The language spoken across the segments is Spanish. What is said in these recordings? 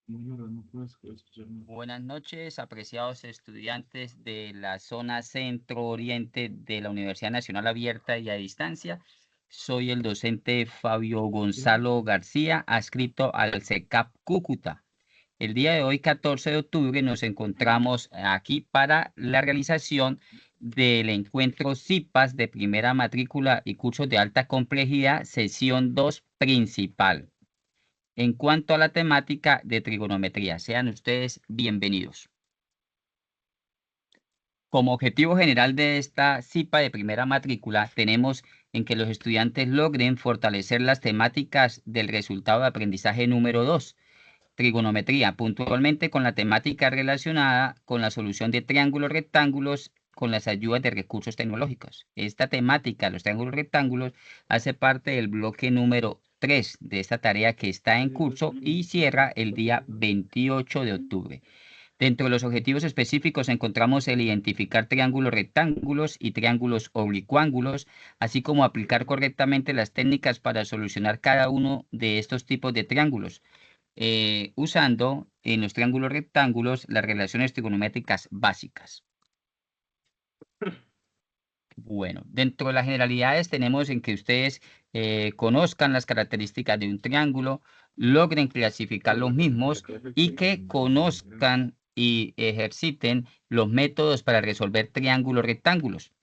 Buenas noches, apreciados estudiantes de la zona centro-oriente de la Universidad Nacional Abierta y a Distancia. Soy el docente Fabio Gonzalo García, adscrito al CECAP Cúcuta. El día de hoy, 14 de octubre, nos encontramos aquí para la realización del encuentro CIPAS de primera matrícula y cursos de alta complejidad, sesión 2 principal. En cuanto a la temática de trigonometría, sean ustedes bienvenidos. Como objetivo general de esta CIPA de primera matrícula, tenemos en que los estudiantes logren fortalecer las temáticas del resultado de aprendizaje número 2, trigonometría, puntualmente con la temática relacionada con la solución de triángulos rectángulos con las ayudas de recursos tecnológicos. Esta temática, los triángulos rectángulos, hace parte del bloque número 3 de esta tarea que está en curso y cierra el día 28 de octubre. Dentro de los objetivos específicos encontramos el identificar triángulos rectángulos y triángulos oblicuángulos, así como aplicar correctamente las técnicas para solucionar cada uno de estos tipos de triángulos, usando en los triángulos rectángulos las relaciones trigonométricas básicas. Bueno, dentro de las generalidades tenemos en que ustedes conozcan las características de un triángulo, logren clasificar los mismos y que conozcan y ejerciten los métodos para resolver triángulos rectángulos.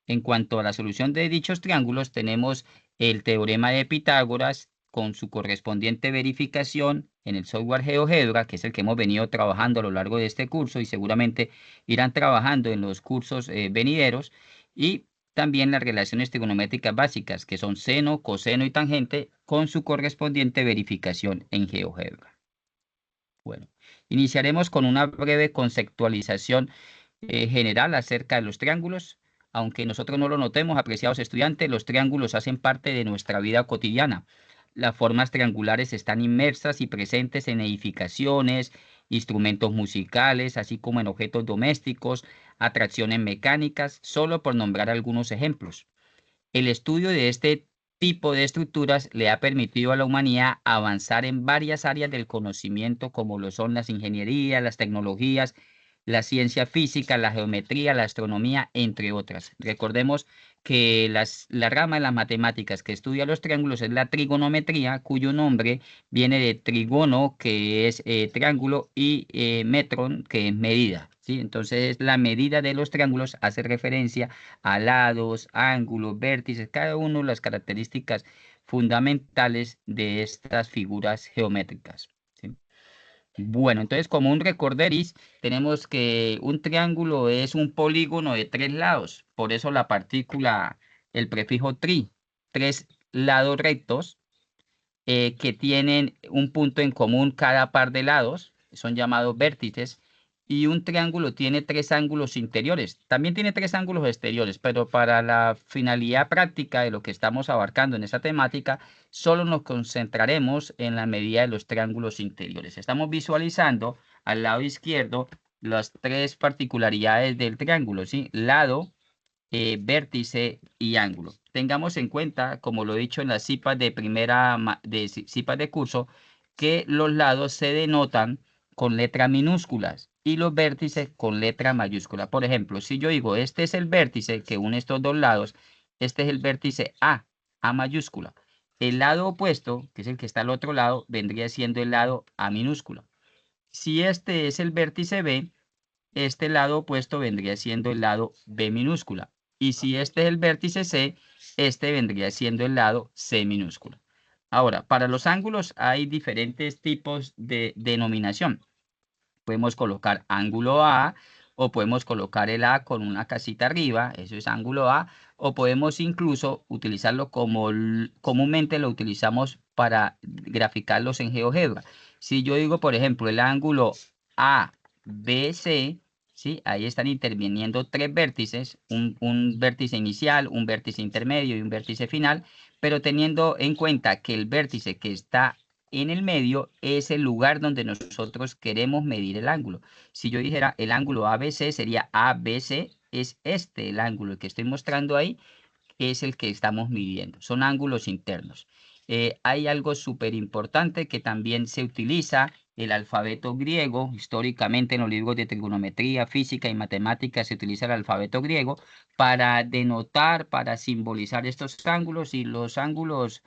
En cuanto a la solución de dichos triángulos, tenemos el teorema de Pitágoras con su correspondiente verificación en el software GeoGebra, que es el que hemos venido trabajando a lo largo de este curso y seguramente irán trabajando en los cursos venideros, y también las relaciones trigonométricas básicas, que son seno, coseno y tangente, con su correspondiente verificación en GeoGebra. Bueno, iniciaremos con una breve conceptualización general acerca de los triángulos. Aunque nosotros no lo notemos, apreciados estudiantes, los triángulos hacen parte de nuestra vida cotidiana. Las formas triangulares están inmersas y presentes en edificaciones, instrumentos musicales, así como en objetos domésticos, atracciones mecánicas, solo por nombrar algunos ejemplos. El estudio de este tipo de estructuras le ha permitido a la humanidad avanzar en varias áreas del conocimiento, como lo son las ingenierías, las tecnologías, la ciencia física, la geometría, la astronomía, entre otras. Recordemos que la rama de las matemáticas que estudia los triángulos es la trigonometría, cuyo nombre viene de trigono, que es triángulo, y metron, que es medida. ¿Sí? Entonces, la medida de los triángulos hace referencia a lados, ángulos, vértices, cada uno de las características fundamentales de estas figuras geométricas. ¿Sí? Bueno, entonces como un recorderis, tenemos que un triángulo es un polígono de tres lados, por eso la partícula, el prefijo tri, tres lados rectos que tienen un punto en común cada par de lados, son llamados vértices, y un triángulo tiene tres ángulos interiores. También tiene tres ángulos exteriores, pero para la finalidad práctica de lo que estamos abarcando en esta temática, solo nos concentraremos en la medida de los triángulos interiores. Estamos visualizando al lado izquierdo las tres particularidades del triángulo, ¿sí? Lado, vértice y ángulo. Tengamos en cuenta, como lo he dicho en las CIPAs de CIPAs de curso, que los lados se denotan con letras minúsculas y los vértices con letra mayúscula. Por ejemplo, si yo digo, este es el vértice que une estos dos lados, este es el vértice A mayúscula. El lado opuesto, que es el que está al otro lado, vendría siendo el lado A minúscula. Si este es el vértice B, este lado opuesto vendría siendo el lado B minúscula. Y si este es el vértice C, este vendría siendo el lado C minúscula. Ahora, para los ángulos hay diferentes tipos de denominación. Podemos colocar ángulo A o podemos colocar el A con una casita arriba, eso es ángulo A, o podemos incluso utilizarlo como comúnmente lo utilizamos para graficarlos en GeoGebra. Si yo digo, por ejemplo, el ángulo ABC, ¿sí? Ahí están interviniendo tres vértices, un vértice inicial, un vértice intermedio y un vértice final, pero teniendo en cuenta que el vértice que está en el medio es el lugar donde nosotros queremos medir el ángulo. Si yo dijera el ángulo ABC, sería ABC, es este el ángulo que estoy mostrando ahí, es el que estamos midiendo. Son ángulos internos. Hay algo súper importante que también se utiliza el alfabeto griego. Históricamente en los libros de trigonometría, física y matemáticas se utiliza el alfabeto griego para denotar, para simbolizar estos ángulos, y los ángulos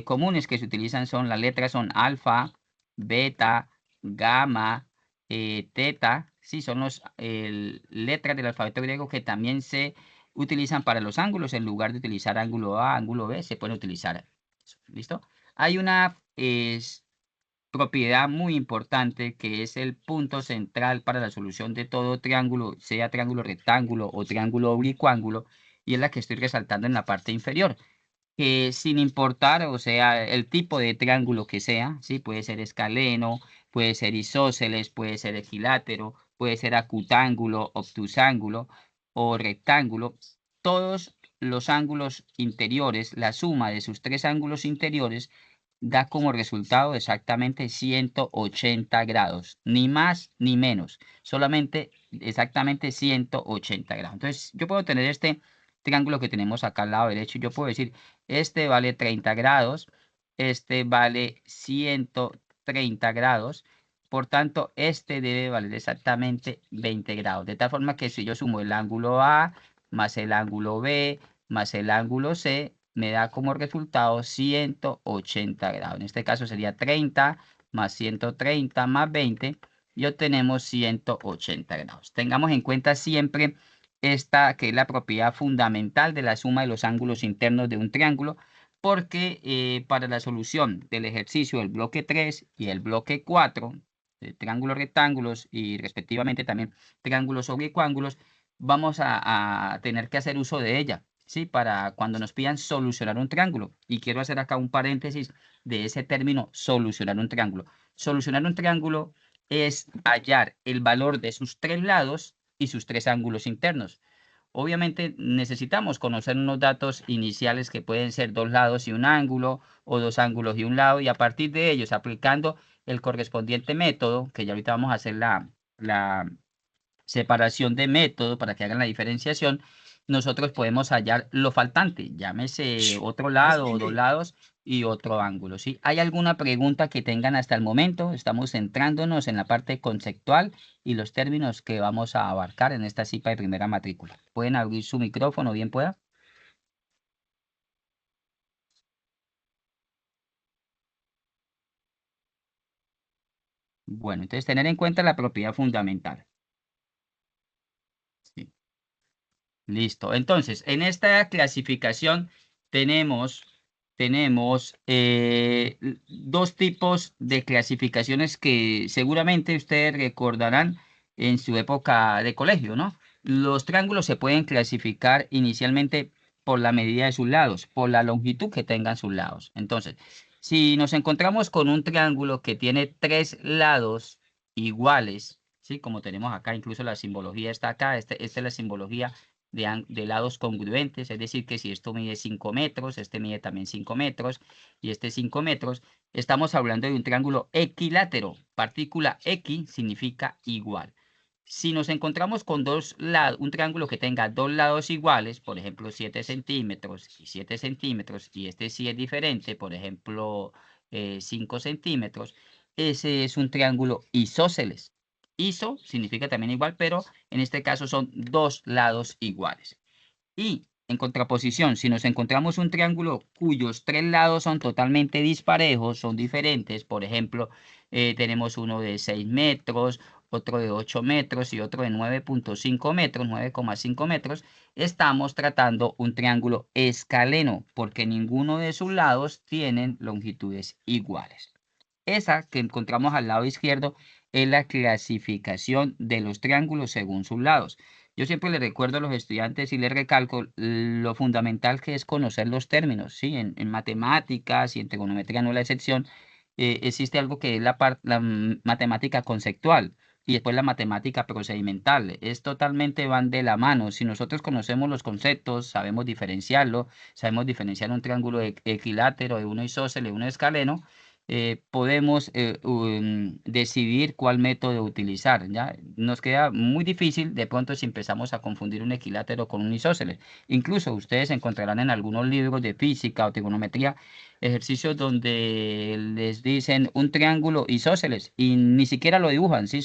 comunes que se utilizan son, las letras son alfa, beta, gamma, teta. Sí, son las letras del alfabeto griego que también se utilizan para los ángulos. En lugar de utilizar ángulo A, ángulo B, se puede utilizar eso. ¿Listo? Hay una propiedad muy importante que es el punto central para la solución de todo triángulo, sea triángulo rectángulo o triángulo oblicuángulo, y es la que estoy resaltando en la parte inferior, que sin importar, o sea, el tipo de triángulo que sea, ¿sí? Puede ser escaleno, puede ser isósceles, puede ser equilátero, puede ser acutángulo, obtusángulo o rectángulo. Todos los ángulos interiores, la suma de sus tres ángulos interiores da como resultado exactamente 180 grados, ni más ni menos, solamente exactamente 180 grados. Entonces, yo puedo tener este triángulo que tenemos acá al lado derecho, y yo puedo decir, este vale 30 grados, este vale 130 grados, por tanto, este debe valer exactamente 20 grados. De tal forma que si yo sumo el ángulo A más el ángulo B más el ángulo C, me da como resultado 180 grados. En este caso sería 30 más 130 más 20 y obtenemos 180 grados. Tengamos en cuenta siempre esta, que es la propiedad fundamental de la suma de los ángulos internos de un triángulo, porque para la solución del ejercicio del bloque 3 y el bloque 4, de triángulos rectángulos y respectivamente también triángulos oblicuángulos, vamos a tener que hacer uso de ella, ¿sí? Para cuando nos pidan solucionar un triángulo. Y quiero hacer acá un paréntesis de ese término, solucionar un triángulo. Solucionar un triángulo es hallar el valor de sus tres lados y sus tres ángulos internos. Obviamente necesitamos conocer unos datos iniciales que pueden ser dos lados y un ángulo, o dos ángulos y un lado, y a partir de ellos, aplicando el correspondiente método, que ya ahorita vamos a hacer la separación de método para que hagan la diferenciación, nosotros podemos hallar lo faltante, llámese otro lado o dos lados y otro ángulo, ¿sí? ¿Hay alguna pregunta que tengan hasta el momento? Estamos centrándonos en la parte conceptual y los términos que vamos a abarcar en esta cita de primera matrícula. ¿Pueden abrir su micrófono, bien pueda? Bueno, entonces tener en cuenta la propiedad fundamental. Sí. Listo. Entonces, en esta clasificación tenemos dos tipos de clasificaciones que seguramente ustedes recordarán en su época de colegio, ¿no? Los triángulos se pueden clasificar inicialmente por la medida de sus lados, por la longitud que tengan sus lados. Entonces, si nos encontramos con un triángulo que tiene tres lados iguales, ¿sí? Como tenemos acá, incluso la simbología está acá, esta es la simbología de lados congruentes, es decir, que si esto mide 5 metros, este mide también 5 metros y este 5 metros, estamos hablando de un triángulo equilátero. Partícula X significa igual. Si nos encontramos con dos lados, un triángulo que tenga dos lados iguales, por ejemplo 7 centímetros y 7 centímetros, y este sí es diferente, por ejemplo 5 centímetros, ese es un triángulo isósceles. Iso significa también igual, pero en este caso son dos lados iguales. Y en contraposición, si nos encontramos un triángulo cuyos tres lados son totalmente disparejos, son diferentes, por ejemplo, tenemos uno de 6 metros, otro de 8 metros y otro de 9,5 metros, 9,5 metros, estamos tratando un triángulo escaleno, porque ninguno de sus lados tienen longitudes iguales. Esa que encontramos al lado izquierdo es la clasificación de los triángulos según sus lados. Yo siempre le recuerdo a los estudiantes y les recalco lo fundamental que es conocer los términos, ¿sí? En matemáticas y en trigonometría no es la excepción. Existe algo que es la matemática conceptual y después la matemática procedimental. Es totalmente van de la mano. Si nosotros conocemos los conceptos, sabemos diferenciarlo, sabemos diferenciar un triángulo equilátero de uno isósceles, de uno escaleno, podemos decidir cuál método utilizar, ¿ya? Nos queda muy difícil de pronto si empezamos a confundir un equilátero con un isósceles. Incluso ustedes encontrarán en algunos libros de física o trigonometría ejercicios donde les dicen un triángulo isósceles y ni siquiera lo dibujan, ¿sí?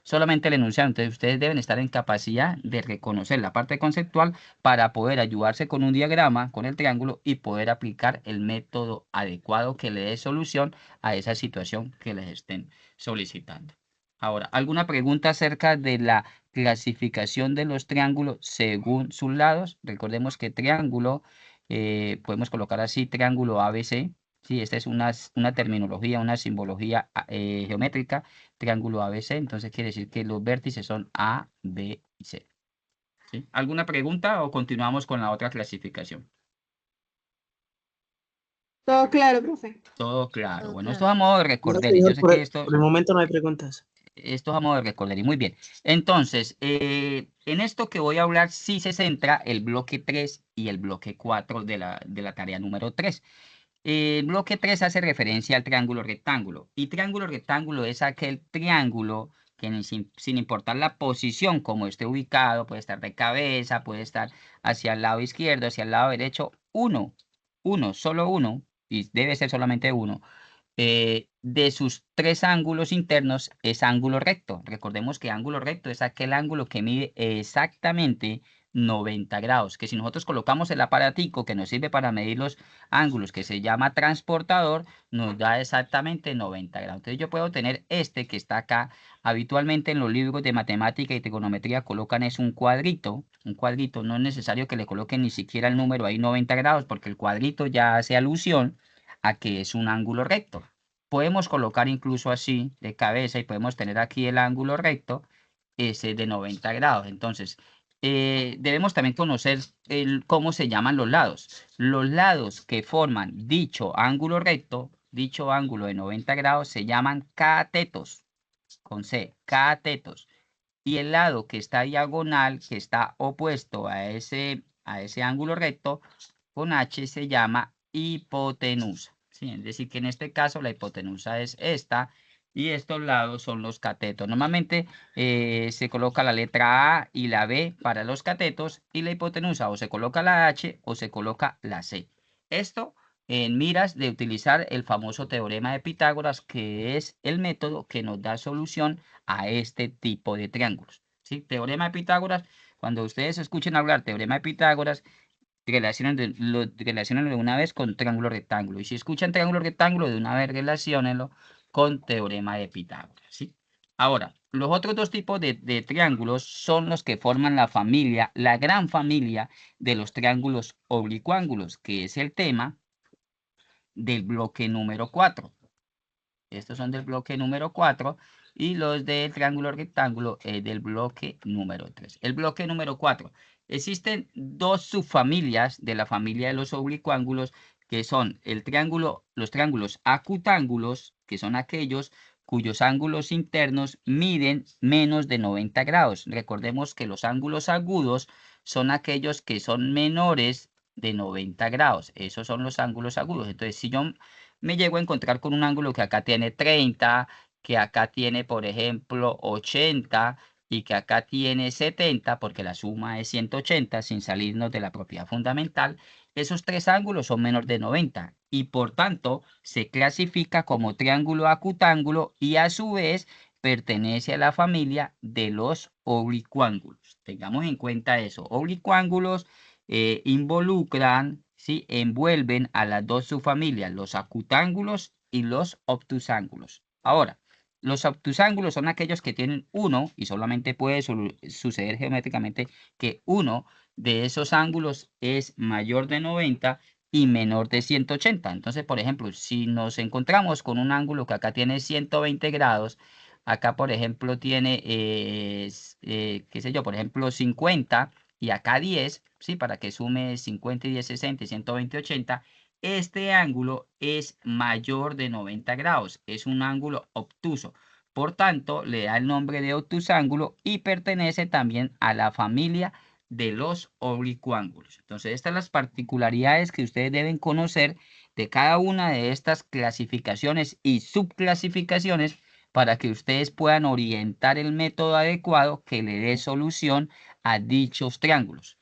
Solamente el enunciado. Entonces ustedes deben estar en capacidad de reconocer la parte conceptual para poder ayudarse con un diagrama, con el triángulo y poder aplicar el método adecuado que le dé solución a esa situación que les estén solicitando. Ahora, ¿alguna pregunta acerca de la clasificación de los triángulos según sus lados? Recordemos que triángulo, podemos colocar así triángulo ABC. Sí, esta es una terminología, una simbología geométrica, triángulo ABC. Entonces quiere decir que los vértices son A, B y C. ¿Sí? ¿Alguna pregunta o continuamos con la otra clasificación? Todo claro, profe. Todo claro. Todo Bueno, esto es claro. a modo de No, recordar y yo señor, sé que esto, por el momento no hay preguntas. esto es a modo de recordar y muy bien. Entonces, en esto que voy a hablar sí se centra el bloque 3 y el bloque 4 de la tarea número 3. El bloque 3 hace referencia al triángulo rectángulo y triángulo rectángulo es aquel triángulo que sin importar la posición como esté ubicado, puede estar de cabeza, puede estar hacia el lado izquierdo, hacia el lado derecho, solo uno, y debe ser solamente uno, de sus tres ángulos internos es ángulo recto. Recordemos que ángulo recto es aquel ángulo que mide exactamente 90 grados, que si nosotros colocamos el aparatico que nos sirve para medir los ángulos, que se llama transportador, nos da exactamente 90 grados. Entonces yo puedo tener este que está acá. Habitualmente en los libros de matemática y trigonometría colocan es un cuadrito, no es necesario que le coloquen ni siquiera el número ahí 90 grados, porque el cuadrito ya hace alusión a que es un ángulo recto. Podemos colocar incluso así de cabeza y podemos tener aquí el ángulo recto, ese de 90 grados. Entonces, debemos también conocer cómo se llaman los lados. Los lados que forman dicho ángulo recto, dicho ángulo de 90 grados, se llaman catetos, con C, catetos. Y el lado que está diagonal, que está opuesto a ese ángulo recto, con H se llama hipotenusa. ¿Sí? Es decir, que en este caso la hipotenusa es esta y estos lados son los catetos. Normalmente se coloca la letra A y la B para los catetos y la hipotenusa o se coloca la H o se coloca la C. Esto en miras de utilizar el famoso teorema de Pitágoras, que es el método que nos da solución a este tipo de triángulos. ¿Sí? Teorema de Pitágoras, cuando ustedes escuchen hablar teorema de Pitágoras, relaciónenlo de una vez con triángulo rectángulo. Y si escuchan triángulo rectángulo, de una vez relaciónenlo con teorema de Pitágoras. ¿Sí? Ahora, los otros dos tipos de triángulos son los que forman la familia, la gran familia de los triángulos oblicuángulos, que es el tema del bloque número 4. Estos son del bloque número 4 y los del triángulo rectángulo del bloque número 3. El bloque número 4. Existen dos subfamilias de la familia de los oblicuángulos que son los triángulos acutángulos, que son aquellos cuyos ángulos internos miden menos de 90 grados. Recordemos que los ángulos agudos son aquellos que son menores de 90 grados. Esos son los ángulos agudos. Entonces, si yo me llego a encontrar con un ángulo que acá tiene 30, que acá tiene, por ejemplo, 80 y que acá tiene 70, porque la suma es 180 sin salirnos de la propiedad fundamental, esos tres ángulos son menor de 90 y por tanto se clasifica como triángulo acutángulo y a su vez pertenece a la familia de los oblicuángulos. Tengamos en cuenta eso. Oblicuángulos involucran, ¿sí? Envuelven a las dos subfamilias, los acutángulos y los obtusángulos. Ahora, los obtusángulos son aquellos que tienen uno, y solamente puede suceder geométricamente que uno de esos ángulos es mayor de 90 y menor de 180. Entonces, por ejemplo, si nos encontramos con un ángulo que acá tiene 120 grados, acá, por ejemplo, tiene, qué sé yo, por ejemplo, 50 y acá 10, ¿sí? Para que sume 50 y 10, 60 y 120, 80. Este ángulo es mayor de 90 grados, es un ángulo obtuso. Por tanto, le da el nombre de obtusángulo y pertenece también a la familia de los oblicuángulos. Entonces, estas son las particularidades que ustedes deben conocer de cada una de estas clasificaciones y subclasificaciones para que ustedes puedan orientar el método adecuado que le dé solución a dichos triángulos.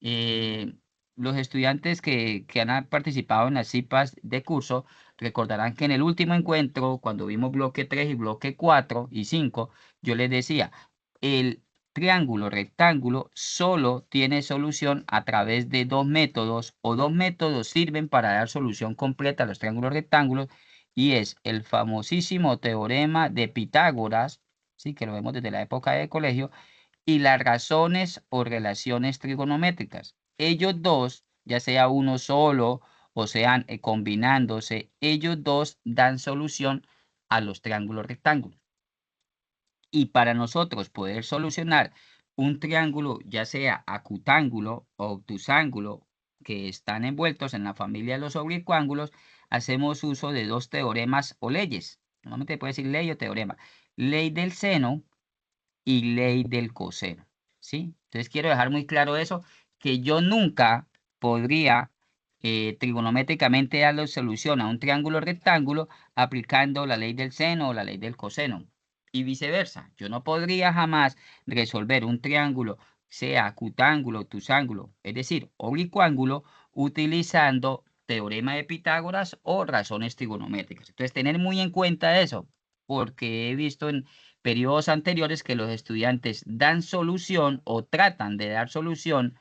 Eh, los estudiantes que han participado en las CIPAS de curso recordarán que en el último encuentro, cuando vimos bloque 3 y bloque 4 y 5, yo les decía, el triángulo rectángulo solo tiene solución a través de dos métodos, o dos métodos sirven para dar solución completa a los triángulos rectángulos, y es el famosísimo teorema de Pitágoras, sí, que lo vemos desde la época de colegio, y las razones o relaciones trigonométricas. Ellos dos, ya sea uno solo o sean combinándose, ellos dos dan solución a los triángulos rectángulos. Y para nosotros poder solucionar un triángulo, ya sea acutángulo o obtusángulo, que están envueltos en la familia de los oblicuángulos, hacemos uso de dos teoremas o leyes. Normalmente puede decir ley o teorema. Ley del seno y ley del coseno, ¿sí? Entonces quiero dejar muy claro eso, que yo nunca podría trigonométricamente darle solución a un triángulo rectángulo aplicando la ley del seno o la ley del coseno. Y viceversa, yo no podría jamás resolver un triángulo, sea acutángulo, obtusángulo, es decir, oblicuángulo, utilizando teorema de Pitágoras o razones trigonométricas. Entonces, tener muy en cuenta eso, porque he visto en periodos anteriores que los estudiantes dan solución o tratan de dar solución,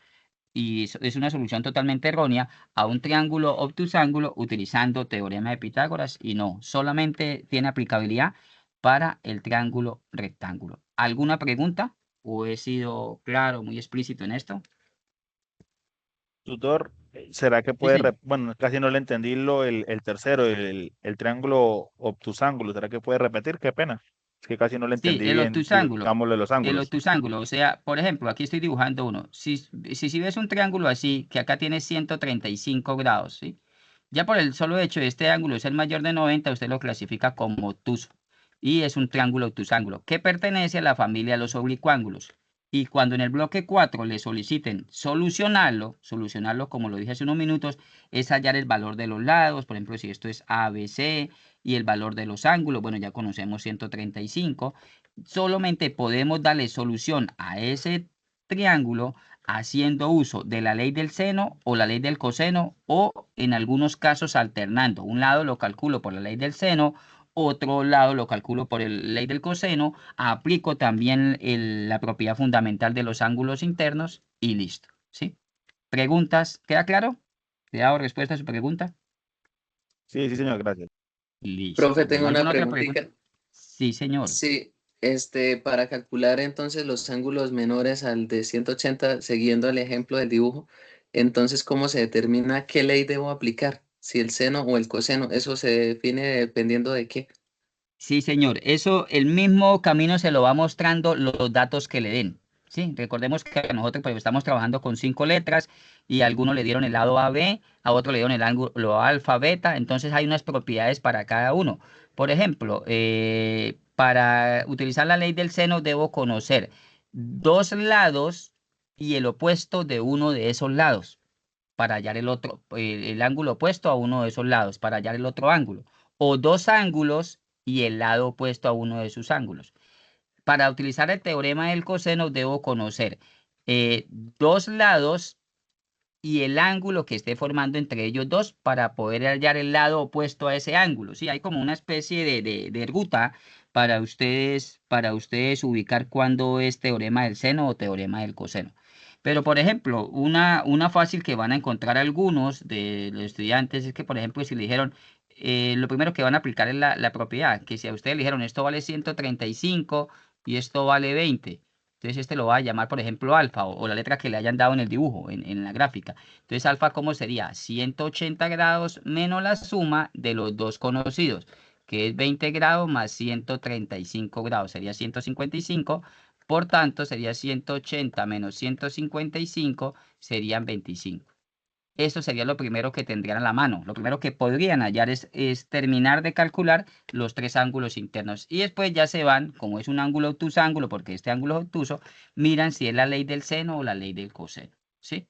y es una solución totalmente errónea, a un triángulo obtusángulo utilizando teorema de Pitágoras, y no, solamente tiene aplicabilidad para el triángulo rectángulo. ¿Alguna pregunta? ¿O he sido claro, muy explícito en esto? Tutor, ¿será que Sí, puede, señor. bueno, casi no le entendí el tercero, el triángulo obtusángulo, ¿será que puede repetir? Qué pena. Es que casi no le Sí, entendí bien, digamos, de los el ángulos. obtusángulo, o sea, por ejemplo, aquí estoy dibujando uno. Si ves un triángulo así, que acá tiene 135 grados, ¿sí? Ya por el solo hecho de este ángulo ser mayor de 90, usted lo clasifica como obtuso. Y es un triángulo obtusángulo que pertenece a la familia de los oblicuángulos. Y cuando en el bloque 4 le soliciten solucionarlo como lo dije hace unos minutos, es hallar el valor de los lados. Por ejemplo, si esto es ABC y el valor de los ángulos, bueno, ya conocemos 135. Solamente podemos darle solución a ese triángulo haciendo uso de la ley del seno o la ley del coseno, o en algunos casos alternando. Un lado lo calculo por la ley del seno, otro lado lo calculo por la ley del coseno, aplico también la propiedad fundamental de los ángulos internos y listo, ¿sí? ¿Preguntas? ¿Queda claro? ¿Le he dado respuesta a su pregunta? Sí, sí, señor, gracias. Listo. Profe, tengo Bueno, una ¿alguna otra pregunta? preguntita. Sí, señor. Sí, para calcular entonces los ángulos menores al de 180, siguiendo el ejemplo del dibujo, entonces, ¿cómo se determina qué ley debo aplicar? Si el seno o el coseno, eso se define dependiendo de qué. Sí, señor. Eso, el mismo camino se lo va mostrando los datos que le den. Sí, recordemos que nosotros pues, estamos trabajando con 5 letras, y a algunos le dieron el lado AB, a otro le dieron el ángulo alfa, beta. Entonces hay unas propiedades para cada uno. Por ejemplo, para utilizar la ley del seno debo conocer dos lados y el opuesto de uno de esos lados para hallar el otro, el ángulo opuesto a uno de esos lados, para hallar el otro ángulo, o dos ángulos y el lado opuesto a uno de sus ángulos. Para utilizar el teorema del coseno debo conocer dos lados y el ángulo que esté formando entre ellos dos para poder hallar el lado opuesto a ese ángulo. Sí, hay como una especie de ruta para ustedes ubicar cuándo es teorema del seno o teorema del coseno. Pero, por ejemplo, una fácil que van a encontrar algunos de los estudiantes es que, por ejemplo, si le dijeron, lo primero que van a aplicar es la propiedad, que si a ustedes le dijeron esto vale 135 y esto vale 20, entonces este lo va a llamar, por ejemplo, alfa, o la letra que le hayan dado en el dibujo, en la gráfica. Entonces alfa, ¿cómo sería? 180 grados menos la suma de los dos conocidos, que es 20 grados más 135 grados, sería 155. Por tanto, sería 180 menos 155, serían 25. Eso sería lo primero que tendrían a la mano. Lo primero que podrían hallar es terminar de calcular los tres ángulos internos. Y después ya se van, como es un ángulo obtusángulo, porque este ángulo es obtuso, miran si es la ley del seno o la ley del coseno. ¿Sí?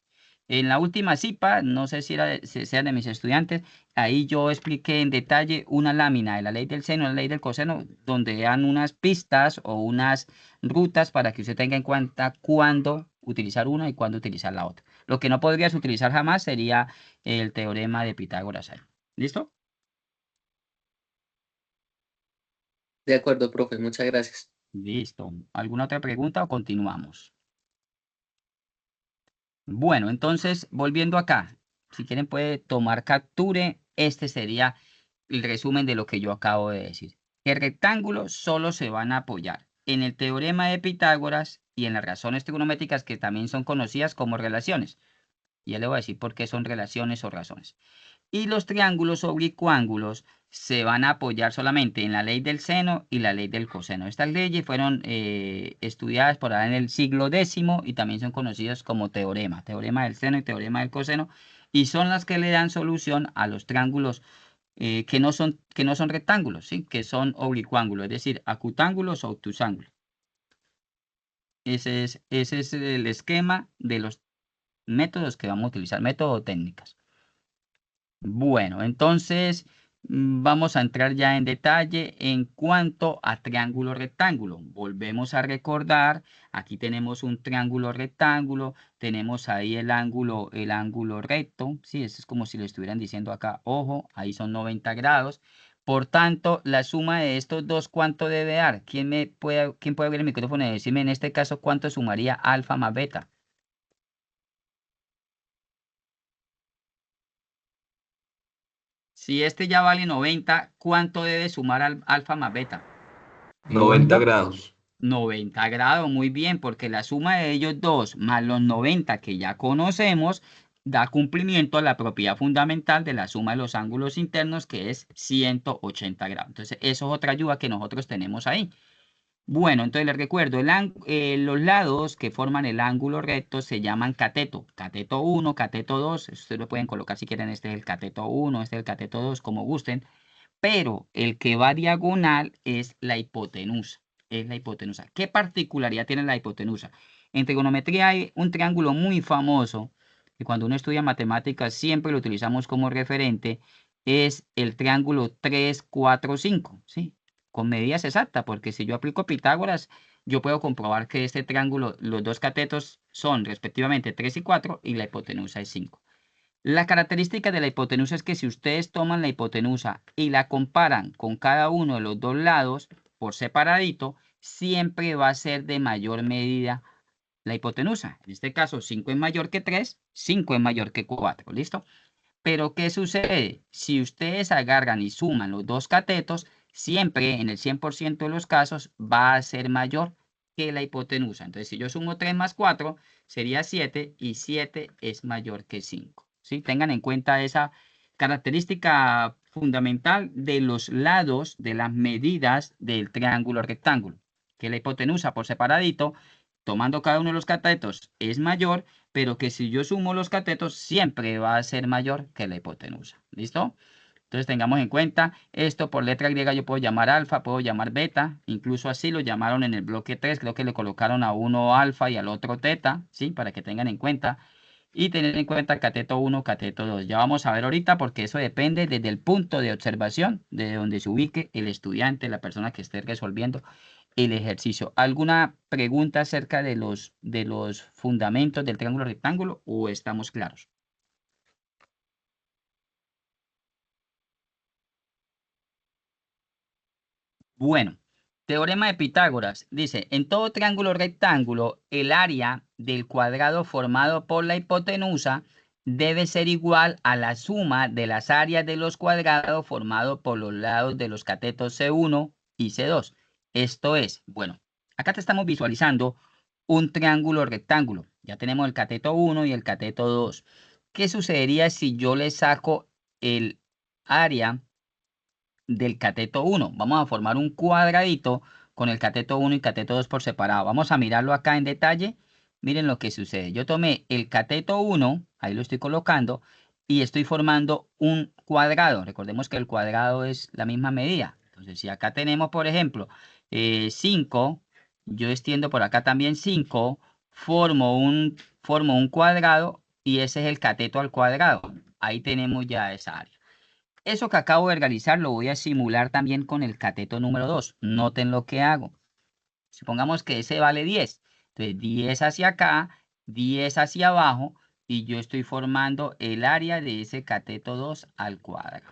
En la última CIPA, no sé si sea de mis estudiantes, ahí yo expliqué en detalle una lámina de la ley del seno y la ley del coseno, donde dan unas pistas o unas rutas para que usted tenga en cuenta cuándo utilizar una y cuándo utilizar la otra. Lo que no podrías utilizar jamás sería el teorema de Pitágoras ahí. ¿Listo? De acuerdo, profe, muchas gracias. Listo. ¿Alguna otra pregunta o continuamos? Bueno, entonces, volviendo acá, si quieren puede tomar capture. Este sería el resumen de lo que yo acabo de decir. El rectángulo solo se van a apoyar en el teorema de Pitágoras y en las razones trigonométricas que también son conocidas como relaciones. Ya le voy a decir por qué son relaciones o razones. Y los triángulos oblicuángulos se van a apoyar solamente en la ley del seno y la ley del coseno. Estas leyes fueron estudiadas por ahí en el siglo X y también son conocidas como teorema, teorema del seno y teorema del coseno, y son las que le dan solución a los triángulos que no son rectángulos, ¿sí? Que son oblicuángulos, es decir, acutángulos o obtusángulos. Ese es el esquema de los métodos que vamos a utilizar, métodos o técnicas. Bueno, entonces vamos a entrar ya en detalle en cuanto a triángulo rectángulo. Volvemos a recordar, aquí tenemos un triángulo rectángulo, tenemos ahí el ángulo recto, sí, eso es como si le estuvieran diciendo acá, ojo, ahí son 90 grados. Por tanto, la suma de estos dos, ¿cuánto debe dar? ¿Quién puede abrir el micrófono y decirme en este caso cuánto sumaría alfa más beta? Si este ya vale 90, ¿cuánto debe sumar al alfa más beta? 90 grados. 90 grados, muy bien, porque la suma de ellos dos más los 90 que ya conocemos da cumplimiento a la propiedad fundamental de la suma de los ángulos internos, que es 180 grados. Entonces, eso es otra ayuda que nosotros tenemos ahí. Bueno, entonces les recuerdo, los lados que forman el ángulo recto se llaman cateto. Cateto 1, cateto 2, ustedes lo pueden colocar si quieren, este es el cateto 1, este es el cateto 2, como gusten. Pero el que va diagonal es la hipotenusa. Es la hipotenusa. ¿Qué particularidad tiene la hipotenusa? En trigonometría hay un triángulo muy famoso que cuando uno estudia matemáticas siempre lo utilizamos como referente. Es el triángulo 3, 4, 5, ¿sí? Con medidas exactas, porque si yo aplico Pitágoras, yo puedo comprobar que este triángulo, los dos catetos son respectivamente 3 y 4 y la hipotenusa es 5. La característica de la hipotenusa es que si ustedes toman la hipotenusa y la comparan con cada uno de los dos lados por separadito, siempre va a ser de mayor medida la hipotenusa. En este caso, 5 es mayor que 3, 5 es mayor que 4, ¿listo? Pero ¿qué sucede? Si ustedes agarran y suman los dos catetos, siempre en el 100% de los casos va a ser mayor que la hipotenusa. Entonces, si yo sumo 3 más 4, sería 7 y 7 es mayor que 5. ¿Sí? Tengan en cuenta esa característica fundamental de los lados de las medidas del triángulo rectángulo, que la hipotenusa por separadito, tomando cada uno de los catetos, es mayor, pero que si yo sumo los catetos siempre va a ser mayor que la hipotenusa. ¿Listo? Entonces tengamos en cuenta esto por letra griega yo puedo llamar alfa, puedo llamar beta, incluso así lo llamaron en el bloque 3, creo que le colocaron a uno alfa y al otro teta, ¿sí? Para que tengan en cuenta. Y tener en cuenta cateto 1, cateto 2. Ya vamos a ver ahorita porque eso depende desde el punto de observación, de donde se ubique el estudiante, la persona que esté resolviendo el ejercicio. ¿Alguna pregunta acerca de los fundamentos del triángulo rectángulo o estamos claros? Bueno, teorema de Pitágoras dice, en todo triángulo rectángulo, el área del cuadrado formado por la hipotenusa debe ser igual a la suma de las áreas de los cuadrados formados por los lados de los catetos C1 y C2. Esto es, bueno, acá te estamos visualizando un triángulo rectángulo. Ya tenemos el cateto 1 y el cateto 2. ¿Qué sucedería si yo le saco el área del cateto 1? Vamos a formar un cuadradito con el cateto 1 y cateto 2 por separado. Vamos a mirarlo acá en detalle. Miren lo que sucede. Yo tomé el cateto 1, ahí lo estoy colocando, y estoy formando un cuadrado. Recordemos que el cuadrado es la misma medida. Entonces, si acá tenemos, por ejemplo, 5, yo extiendo por acá también 5, formo un cuadrado y ese es el cateto al cuadrado. Ahí tenemos ya esa área. Eso que acabo de realizar lo voy a simular también con el cateto número 2. Noten lo que hago. Supongamos que ese vale 10. Entonces 10 hacia acá, 10 hacia abajo, y yo estoy formando el área de ese cateto 2 al cuadrado.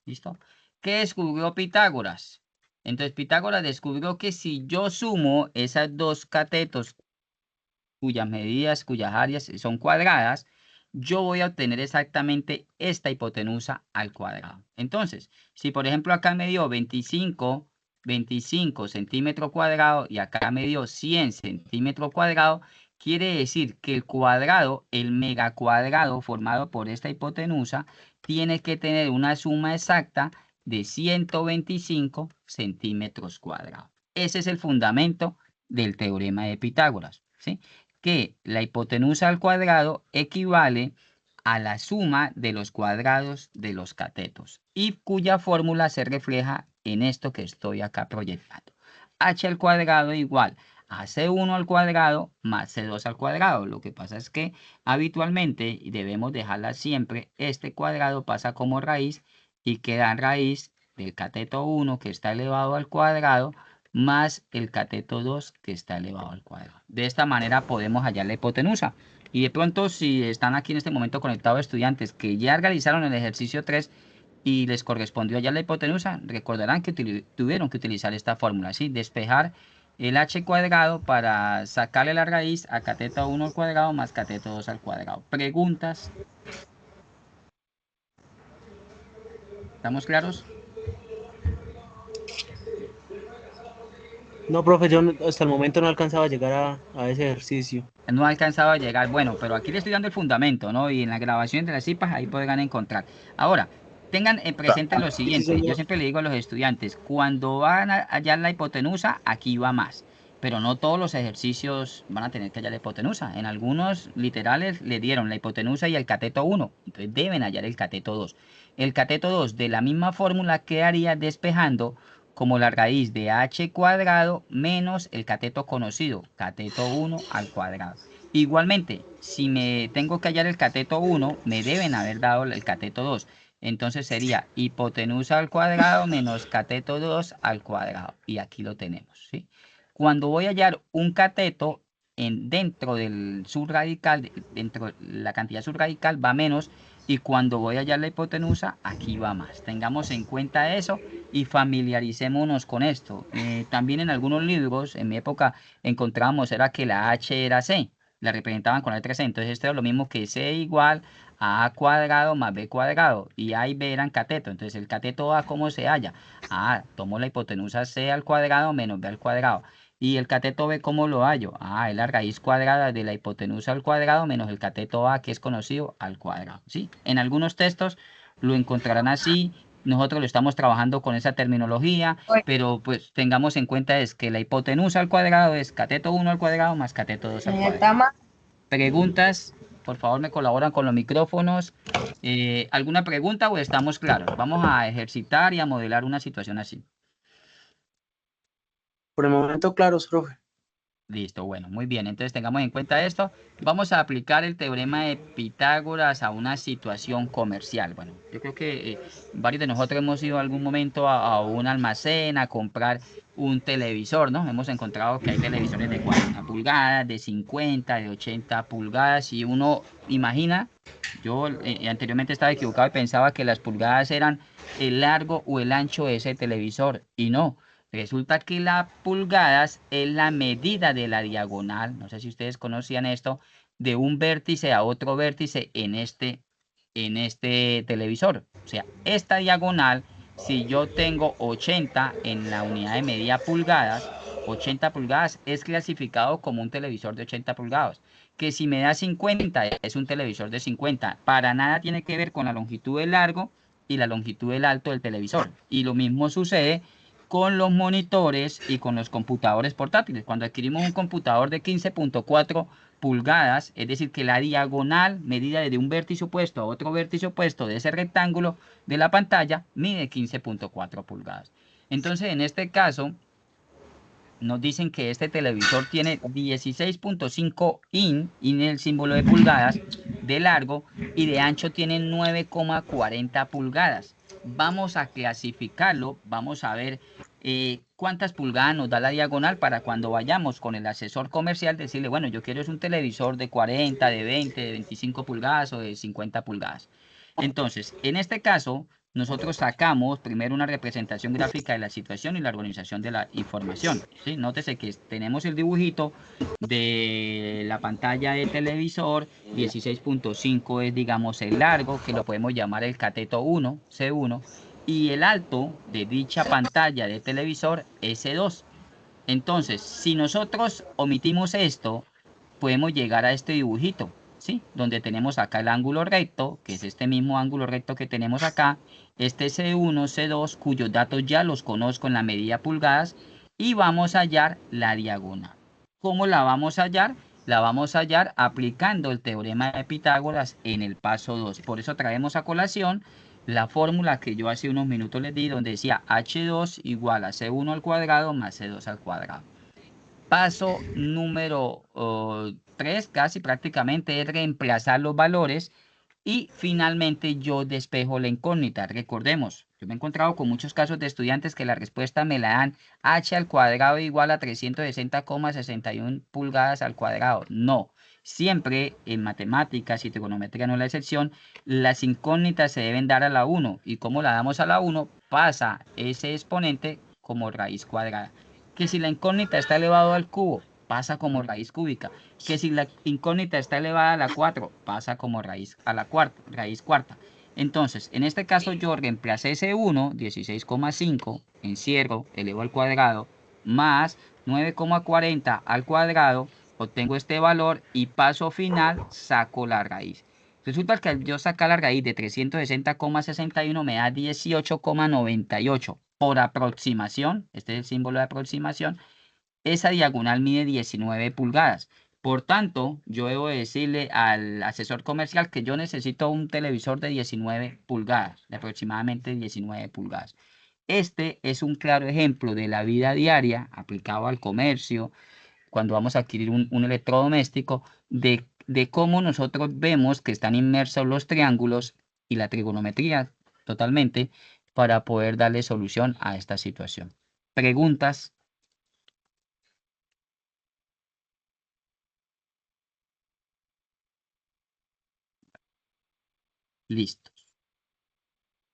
¿Listo? ¿Qué descubrió Pitágoras? Entonces Pitágoras descubrió que si yo sumo esas dos catetos cuyas medidas, cuyas áreas son cuadradas, yo voy a obtener exactamente esta hipotenusa al cuadrado. Entonces, si por ejemplo acá me dio 25 centímetros cuadrados y acá me dio 100 centímetros cuadrados, quiere decir que el cuadrado, el megacuadrado formado por esta hipotenusa, tiene que tener una suma exacta de 125 centímetros cuadrados. Ese es el fundamento del teorema de Pitágoras, ¿sí? Que la hipotenusa al cuadrado equivale a la suma de los cuadrados de los catetos y cuya fórmula se refleja en esto que estoy acá proyectando. H al cuadrado igual a C1 al cuadrado más C2 al cuadrado. Lo que pasa es que habitualmente, y debemos dejarla siempre, este cuadrado pasa como raíz y queda raíz del cateto 1 que está elevado al cuadrado más el cateto 2 que está elevado al cuadrado. De esta manera podemos hallar la hipotenusa. Y de pronto, si están aquí en este momento conectados estudiantes que ya realizaron el ejercicio 3 y les correspondió hallar la hipotenusa, recordarán que tuvieron que utilizar esta fórmula, ¿sí? Despejar el h cuadrado para sacarle la raíz a cateto 1 al cuadrado más cateto 2 al cuadrado. ¿Preguntas? ¿Estamos claros? No, profe, hasta el momento no alcanzaba a llegar a ese ejercicio. No ha alcanzado a llegar. Bueno, pero aquí le estoy dando el fundamento, ¿no? Y en la grabación de las cipas ahí podrán encontrar. Ahora, tengan presente lo Sí, siguiente. Yo señor. siempre le digo a los estudiantes, cuando van a hallar la hipotenusa, aquí va más. Pero no todos los ejercicios van a tener que hallar la hipotenusa. En algunos literales le dieron la hipotenusa y el cateto 1. Entonces deben hallar el cateto 2. El cateto 2 de la misma fórmula quedaría despejando como la raíz de h cuadrado menos el cateto conocido, cateto 1 al cuadrado. Igualmente, si me tengo que hallar el cateto 1, me deben haber dado el cateto 2. Entonces sería hipotenusa al cuadrado menos cateto 2 al cuadrado. Y aquí lo tenemos, ¿sí? Cuando voy a hallar un cateto dentro del subradical, dentro de la cantidad subradical va menos, y cuando voy a hallar la hipotenusa, aquí va más. Tengamos en cuenta eso y familiaricémonos con esto. También en algunos libros, en mi época, encontramos era que la h era c, la representaban con la letra c. Entonces esto es lo mismo que c igual a cuadrado más b cuadrado. Y a y b eran cateto. Entonces el cateto a, ¿cómo se halla? Tomo la hipotenusa c al cuadrado menos b al cuadrado. ¿Y el cateto b cómo lo hallo? Es la raíz cuadrada de la hipotenusa al cuadrado menos el cateto a, que es conocido, al cuadrado, ¿sí? En algunos textos lo encontrarán así. Nosotros lo estamos trabajando con esa terminología, pero pues tengamos en cuenta es que la hipotenusa al cuadrado es cateto 1 al cuadrado más cateto 2 al cuadrado. Preguntas, por favor me colaboran con los micrófonos. ¿Alguna pregunta o estamos claros? Vamos a ejercitar y a modelar una situación así. Por el momento, claros, profe. Listo, bueno, muy bien. Entonces tengamos en cuenta esto. Vamos a aplicar el teorema de Pitágoras a una situación comercial. Bueno, yo creo que varios de nosotros hemos ido algún momento a un almacén a comprar un televisor, ¿no? Hemos encontrado que hay televisores de 40 pulgadas, de 50, de 80 pulgadas, y uno imagina, yo anteriormente estaba equivocado y pensaba que las pulgadas eran el largo o el ancho de ese televisor, y no. Resulta que las pulgadas es la medida de la diagonal, no sé si ustedes conocían esto, de un vértice a otro vértice en este televisor. O sea, esta diagonal, si yo tengo 80 en la unidad de medida pulgadas, 80 pulgadas es clasificado como un televisor de 80 pulgadas. Que si me da 50 es un televisor de 50. Para nada tiene que ver con la longitud del largo y la longitud del alto del televisor. Y lo mismo sucede con los monitores y con los computadores portátiles. Cuando adquirimos un computador de 15.4 pulgadas, es decir, que la diagonal medida de un vértice opuesto a otro vértice opuesto de ese rectángulo de la pantalla mide 15.4 pulgadas. Entonces, en este caso, nos dicen que este televisor tiene 16.5 in el símbolo de pulgadas, de largo, y de ancho tiene 9,40 pulgadas. Vamos a clasificarlo, vamos a ver cuántas pulgadas nos da la diagonal para cuando vayamos con el asesor comercial decirle, bueno, yo quiero es un televisor de 40, de 20, de 25 pulgadas o de 50 pulgadas. Entonces, en este caso, nosotros sacamos primero una representación gráfica de la situación y la organización de la información, ¿sí? Nótese que tenemos el dibujito de la pantalla de televisor, 16.5 es, digamos, el largo, que lo podemos llamar el cateto 1, C1, y el alto de dicha pantalla de televisor, S2. Entonces, si nosotros omitimos esto, podemos llegar a este dibujito, ¿sí? Donde tenemos acá el ángulo recto, que es este mismo ángulo recto que tenemos acá, este C1, C2, cuyos datos ya los conozco en la medida pulgadas, y vamos a hallar la diagonal. ¿Cómo la vamos a hallar? La vamos a hallar aplicando el teorema de Pitágoras en el paso 2. Por eso traemos a colación la fórmula que yo hace unos minutos les di, donde decía H2 igual a C1 al cuadrado más C2 al cuadrado. Paso número 3, casi prácticamente, es reemplazar los valores y finalmente yo despejo la incógnita. Recordemos, yo me he encontrado con muchos casos de estudiantes que la respuesta me la dan h al cuadrado igual a 360,61 pulgadas al cuadrado. No, siempre en matemáticas y trigonometría no es la excepción, las incógnitas se deben dar a la 1 y como la damos a la 1 pasa ese exponente como raíz cuadrada. Que si la incógnita está elevado al cubo, pasa como raíz cúbica. Que si la incógnita está elevada a la 4, pasa como raíz a la cuarta, raíz cuarta. Entonces, en este caso yo reemplacé ese 1, 16,5, encierro, elevo al cuadrado, más 9,40 al cuadrado, obtengo este valor y paso final, saco la raíz. Resulta que al yo sacar la raíz de 360,61 me da 18,98. Por aproximación, este es el símbolo de aproximación, esa diagonal mide 19 pulgadas. Por tanto, yo debo decirle al asesor comercial que yo necesito un televisor de 19 pulgadas, de aproximadamente 19 pulgadas. Este es un claro ejemplo de la vida diaria aplicado al comercio, cuando vamos a adquirir un electrodoméstico, de cómo nosotros vemos que están inmersos los triángulos y la trigonometría totalmente para poder darle solución a esta situación. ¿Preguntas? Listo.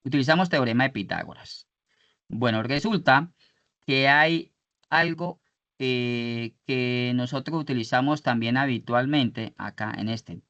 Utilizamos teorema de Pitágoras. Bueno, resulta que hay algo que nosotros utilizamos también habitualmente acá en este.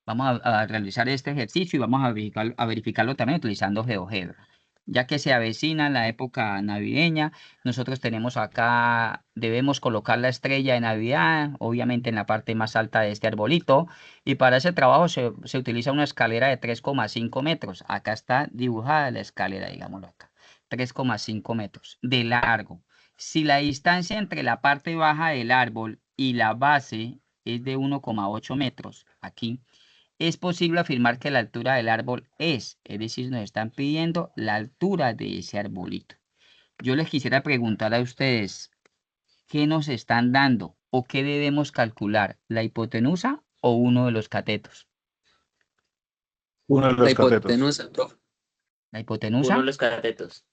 Vamos a realizar este ejercicio y vamos a verificarlo también utilizando GeoGebra. Ya que se avecina la época navideña, nosotros tenemos acá, debemos colocar la estrella de Navidad, obviamente en la parte más alta de este arbolito, y para ese trabajo se utiliza una escalera de 3,5 metros. Acá está dibujada la escalera, digámoslo acá, 3,5 metros de largo. Si la distancia entre la parte baja del árbol y la base es de 1,8 metros, aquí, es posible afirmar que la altura del árbol es decir, nos están pidiendo la altura de ese arbolito. Yo les quisiera preguntar a ustedes, ¿qué nos están dando o qué debemos calcular? ¿La hipotenusa o uno de los catetos? Uno de La los catetos. hipotenusa, profe. ¿La Uno hipotenusa? de los catetos.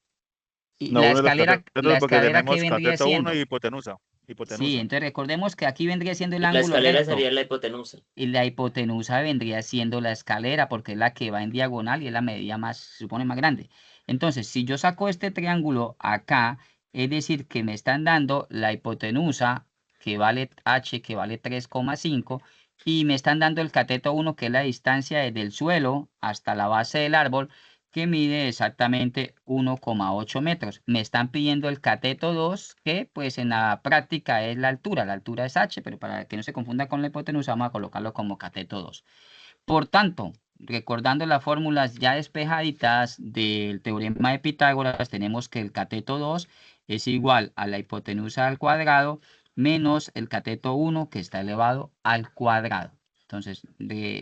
Y No, la uno de los escalera, catetos la porque escalera, ¿qué tenemos vendría cateto 1 siendo? y hipotenusa. Sí, Hipotenusa. entonces recordemos que aquí vendría siendo el La ángulo escalera recto. sería la hipotenusa. Y la hipotenusa vendría siendo la escalera porque es la que va en diagonal y es la medida más, se supone, más grande. Entonces, si yo saco este triángulo acá, es decir, que me están dando la hipotenusa, que vale h, que vale 3,5, y me están dando el cateto 1, que es la distancia desde el suelo hasta la base del árbol, que mide exactamente 1,8 metros. Me están pidiendo el cateto 2, que pues en la práctica es la altura es h, pero para que no se confunda con la hipotenusa vamos a colocarlo como cateto 2. Por tanto, recordando las fórmulas ya despejaditas del teorema de Pitágoras, tenemos que el cateto 2 es igual a la hipotenusa al cuadrado menos el cateto 1 que está elevado al cuadrado. Entonces,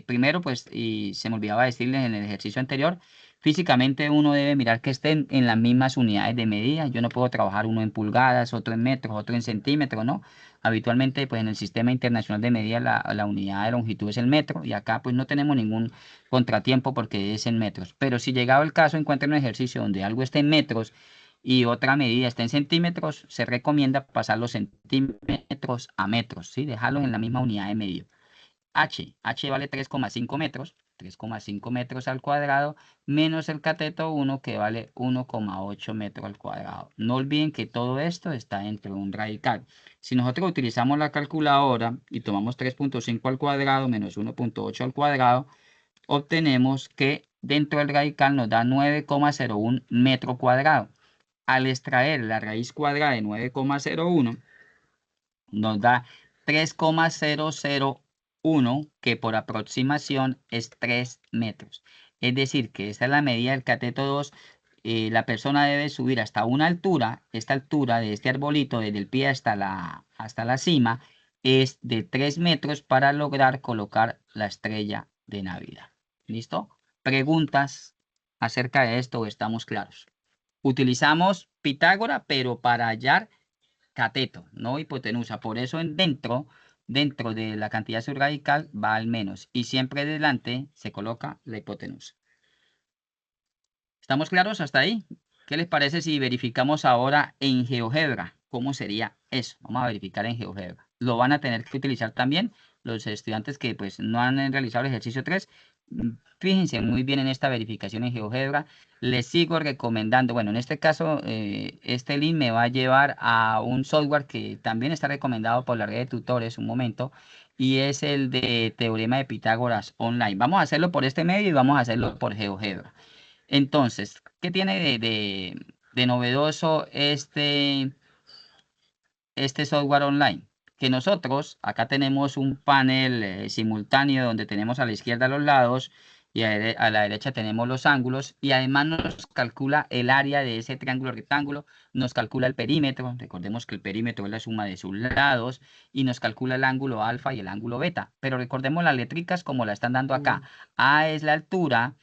primero, pues, y se me olvidaba decirles en el ejercicio anterior, Físicamente uno debe mirar que estén en las mismas unidades de medida. Yo no puedo trabajar uno en pulgadas, otro en metros, otro en centímetros, ¿no? Habitualmente, pues en el sistema internacional de medida la unidad de longitud es el metro y acá pues no tenemos ningún contratiempo porque es en metros. Pero si llegado el caso encuentra un ejercicio donde algo esté en metros y otra medida está en centímetros, se recomienda pasar los centímetros a metros, ¿sí? Dejarlos en la misma unidad de medida. H vale 3,5 metros, 3,5 metros al cuadrado, menos el cateto 1 que vale 1,8 metros al cuadrado. No olviden que todo esto está dentro de un radical. Si nosotros utilizamos la calculadora y tomamos 3,5 al cuadrado menos 1,8 al cuadrado, obtenemos que dentro del radical nos da 9,01 metro cuadrado. Al extraer la raíz cuadrada de 9,01, nos da 3,001, que por aproximación es 3 metros. Es decir, que esta es la medida del cateto 2. La persona debe subir hasta una altura. Esta altura de este arbolito, desde el pie hasta la cima, es de 3 metros para lograr colocar la estrella de Navidad. ¿Listo? ¿Preguntas acerca de esto o estamos claros? Utilizamos Pitágora, pero para hallar cateto, no hipotenusa. Por eso dentro de la cantidad subradical va al menos y siempre delante se coloca la hipotenusa. ¿Estamos claros hasta ahí? ¿Qué les parece si verificamos ahora en GeoGebra? ¿Cómo sería eso? Vamos a verificar en GeoGebra. Lo van a tener que utilizar también los estudiantes que pues no han realizado el ejercicio 3. Fíjense muy bien en esta verificación en GeoGebra. Les sigo recomendando, bueno, en este caso, este link me va a llevar a un software que también está recomendado por la red de tutores un momento, y es el de Teorema de Pitágoras Online. Vamos a hacerlo por este medio y vamos a hacerlo por GeoGebra. Entonces, ¿qué tiene de novedoso este software online? Que nosotros acá tenemos un panel simultáneo donde tenemos a la izquierda los lados y a la derecha tenemos los ángulos, y además nos calcula el área de ese triángulo rectángulo, nos calcula el perímetro. Recordemos que el perímetro es la suma de sus lados, y nos calcula el ángulo alfa y el ángulo beta. Pero recordemos las letricas como la están dando acá. A es la altura,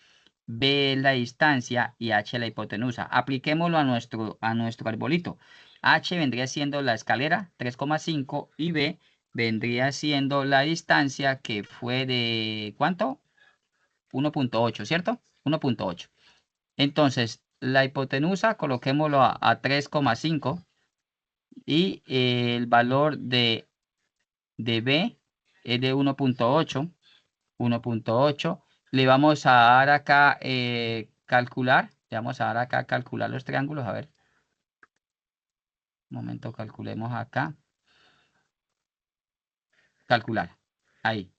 B es la distancia y H la hipotenusa. Apliquémoslo a nuestro arbolito. H vendría siendo la escalera, 3,5, y B vendría siendo la distancia, que fue de ¿cuánto? 1,8, ¿cierto? 1,8. Entonces, la hipotenusa coloquémoslo a 3,5, y el valor de B es de 1,8. 1,8. Le vamos a dar acá calcular. Le vamos a dar acá calcular los triángulos. A ver. Un momento, calculemos acá. Calcular. Ahí.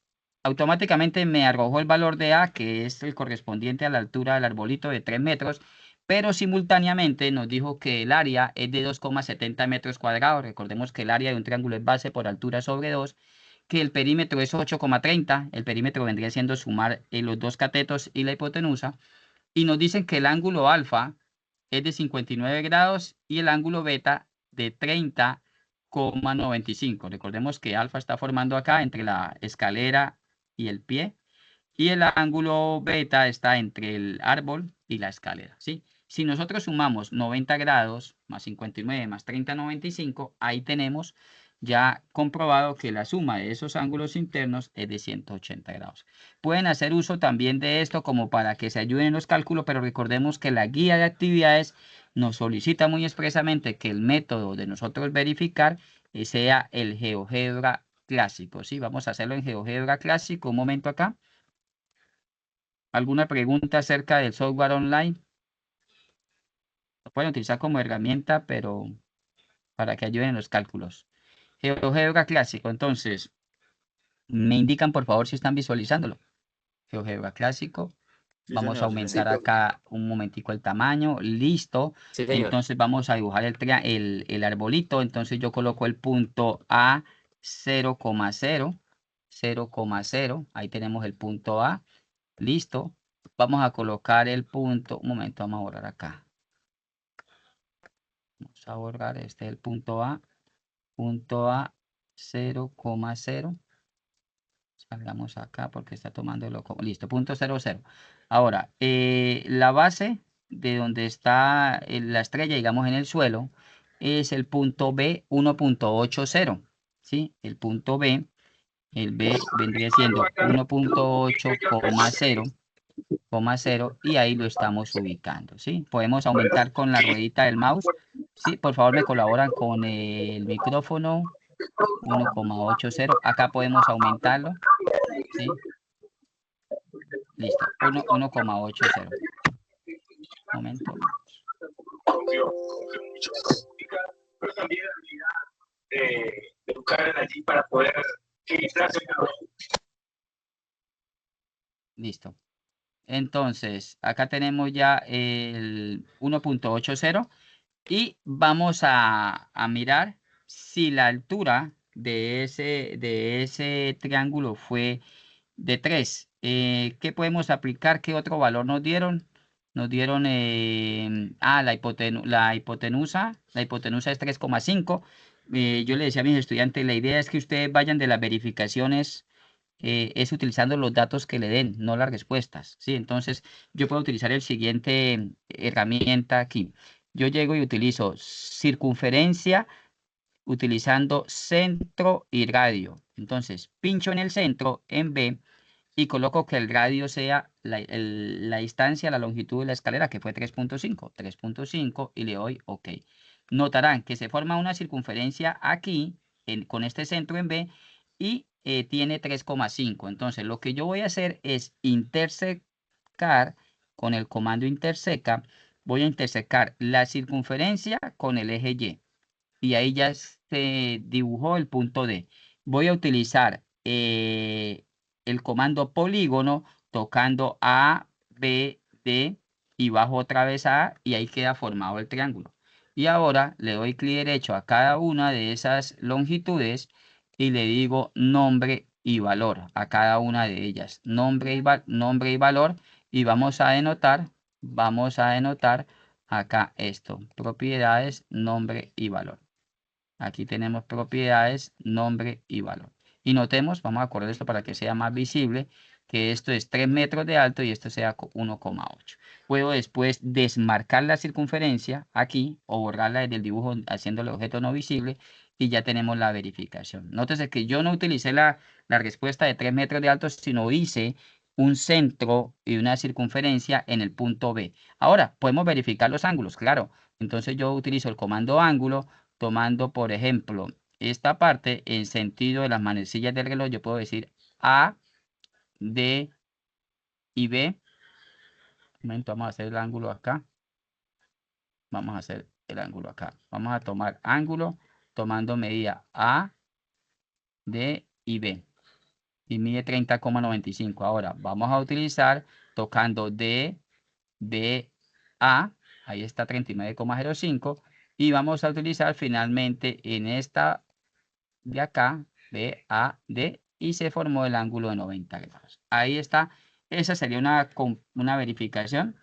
Automáticamente me arrojó el valor de A, que es el correspondiente a la altura del arbolito de 3 metros, pero simultáneamente nos dijo que el área es de 2,70 metros cuadrados. Recordemos que el área de un triángulo es base por altura sobre 2, que el perímetro es 8,30. El perímetro vendría siendo sumar los dos catetos y la hipotenusa. Y nos dicen que el ángulo alfa es de 59 grados y el ángulo beta de 30,95. Recordemos que alfa está formando acá entre la escalera y el pie, y el ángulo beta está entre el árbol y la escalera, ¿sí? Si nosotros sumamos 90 grados más 59 más 30,95, ahí tenemos ya comprobado que la suma de esos ángulos internos es de 180 grados. Pueden hacer uso también de esto como para que se ayuden en los cálculos, pero recordemos que la guía de actividades nos solicita muy expresamente que el método de nosotros verificar sea el GeoGebra clásico, ¿sí? Vamos a hacerlo en GeoGebra clásico. Un momento acá. ¿Alguna pregunta acerca del software online? Lo pueden utilizar como herramienta, pero para que ayuden en los cálculos. GeoGebra clásico. Entonces, me indican por favor si están visualizándolo. GeoGebra clásico. Sí, Vamos a señor, sí, aumentar señor. acá un momentico el tamaño. Listo. Sí, señor. Entonces vamos a dibujar el arbolito. Entonces yo coloco el punto A 0,0. 0,0. Ahí tenemos el punto A. Listo. Vamos a colocar el punto. Un momento, vamos a borrar acá. Vamos a borrar, este es el punto A. Punto A 0,0. Salgamos acá porque está tomando loco. Listo, punto 00. Ahora, la base de donde está la estrella, digamos en el suelo, es el punto B 1.80. ¿Sí? El punto B, el B vendría siendo 1.8,0, y ahí lo estamos ubicando. ¿Sí? Podemos aumentar con la ruedita del mouse. Sí, por favor me colaboran con el micrófono 1,80. Acá podemos aumentarlo. ¿Sí? Listo, 1,80. Momento. Pero también la habilidad de buscar allí para poder registrarse. Listo. Entonces, acá tenemos ya el 1.80 y vamos a mirar si la altura de ese triángulo fue de 3. ¿Qué podemos aplicar? ¿Qué otro valor nos dieron? Nos dieron la hipotenusa. La hipotenusa es 3,5. Yo le decía a mis estudiantes, la idea es que ustedes vayan de las verificaciones, es utilizando los datos que le den, no las respuestas, ¿sí? Entonces, yo puedo utilizar el siguiente herramienta aquí. Yo llego y utilizo circunferencia utilizando centro y radio. Entonces, pincho en el centro, en B, y coloco que el radio sea la distancia, la longitud de la escalera, que fue 3.5, y le doy OK. Notarán que se forma una circunferencia aquí, con este centro en B, y tiene 3,5. Entonces, lo que yo voy a hacer es intersecar con el comando interseca. Voy a intersecar la circunferencia con el eje Y. Y ahí ya se dibujó el punto D. Voy a utilizar el comando polígono tocando A, B, D y bajo otra vez a A, y ahí queda formado el triángulo. Y ahora le doy clic derecho a cada una de esas longitudes y le digo nombre y valor a cada una de ellas. Nombre y valor, y vamos a denotar acá esto, propiedades, nombre y valor. Aquí tenemos propiedades, nombre y valor. Y notemos, vamos a correr esto para que sea más visible, que esto es 3 metros de alto y esto sea 1,8. Puedo después desmarcar la circunferencia aquí o borrarla desde el dibujo haciéndole objeto no visible, y ya tenemos la verificación. Nótese que yo no utilicé la respuesta de 3 metros de alto, sino hice un centro y una circunferencia en el punto B. Ahora, podemos verificar los ángulos, claro. Entonces yo utilizo el comando ángulo, tomando, por ejemplo, esta parte en sentido de las manecillas del reloj. Yo puedo decir A, D y B. Un momento, vamos a hacer el ángulo acá. Vamos a hacer el ángulo acá. Vamos a tomar ángulo tomando medida A, D y B. Y mide 30,95. Ahora vamos a utilizar tocando D, B, A. Ahí está 39,05. Y vamos a utilizar finalmente en esta de acá, B, A, D, y se formó el ángulo de 90 grados. Ahí está. Esa sería una verificación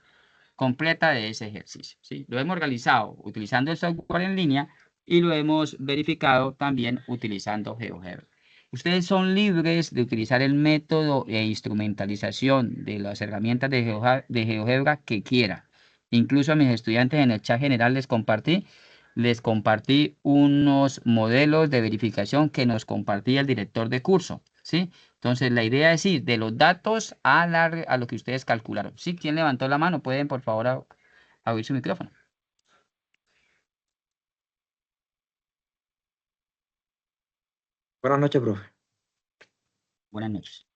completa de ese ejercicio, ¿sí? Lo hemos realizado utilizando el software en línea y lo hemos verificado también utilizando GeoGebra. Ustedes son libres de utilizar el método e instrumentalización de las herramientas de GeoGebra que quieran. Incluso a mis estudiantes en el chat general les compartí unos modelos de verificación que nos compartía el director de curso, ¿sí? Entonces, la idea es ir de los datos a lo que ustedes calcularon. ¿Sí? ¿Quién levantó la mano? Pueden, por favor, abrir su micrófono. Buenas noches, profe. Buenas noches.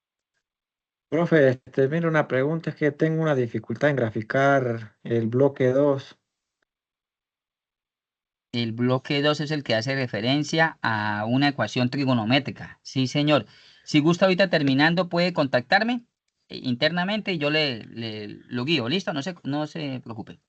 Profe, mira, una pregunta, es que tengo una dificultad en graficar el bloque 2. El bloque 2 es el que hace referencia a una ecuación trigonométrica. Sí, señor. Si gusta, ahorita terminando, puede contactarme internamente y yo lo guío. ¿Listo? No se preocupe.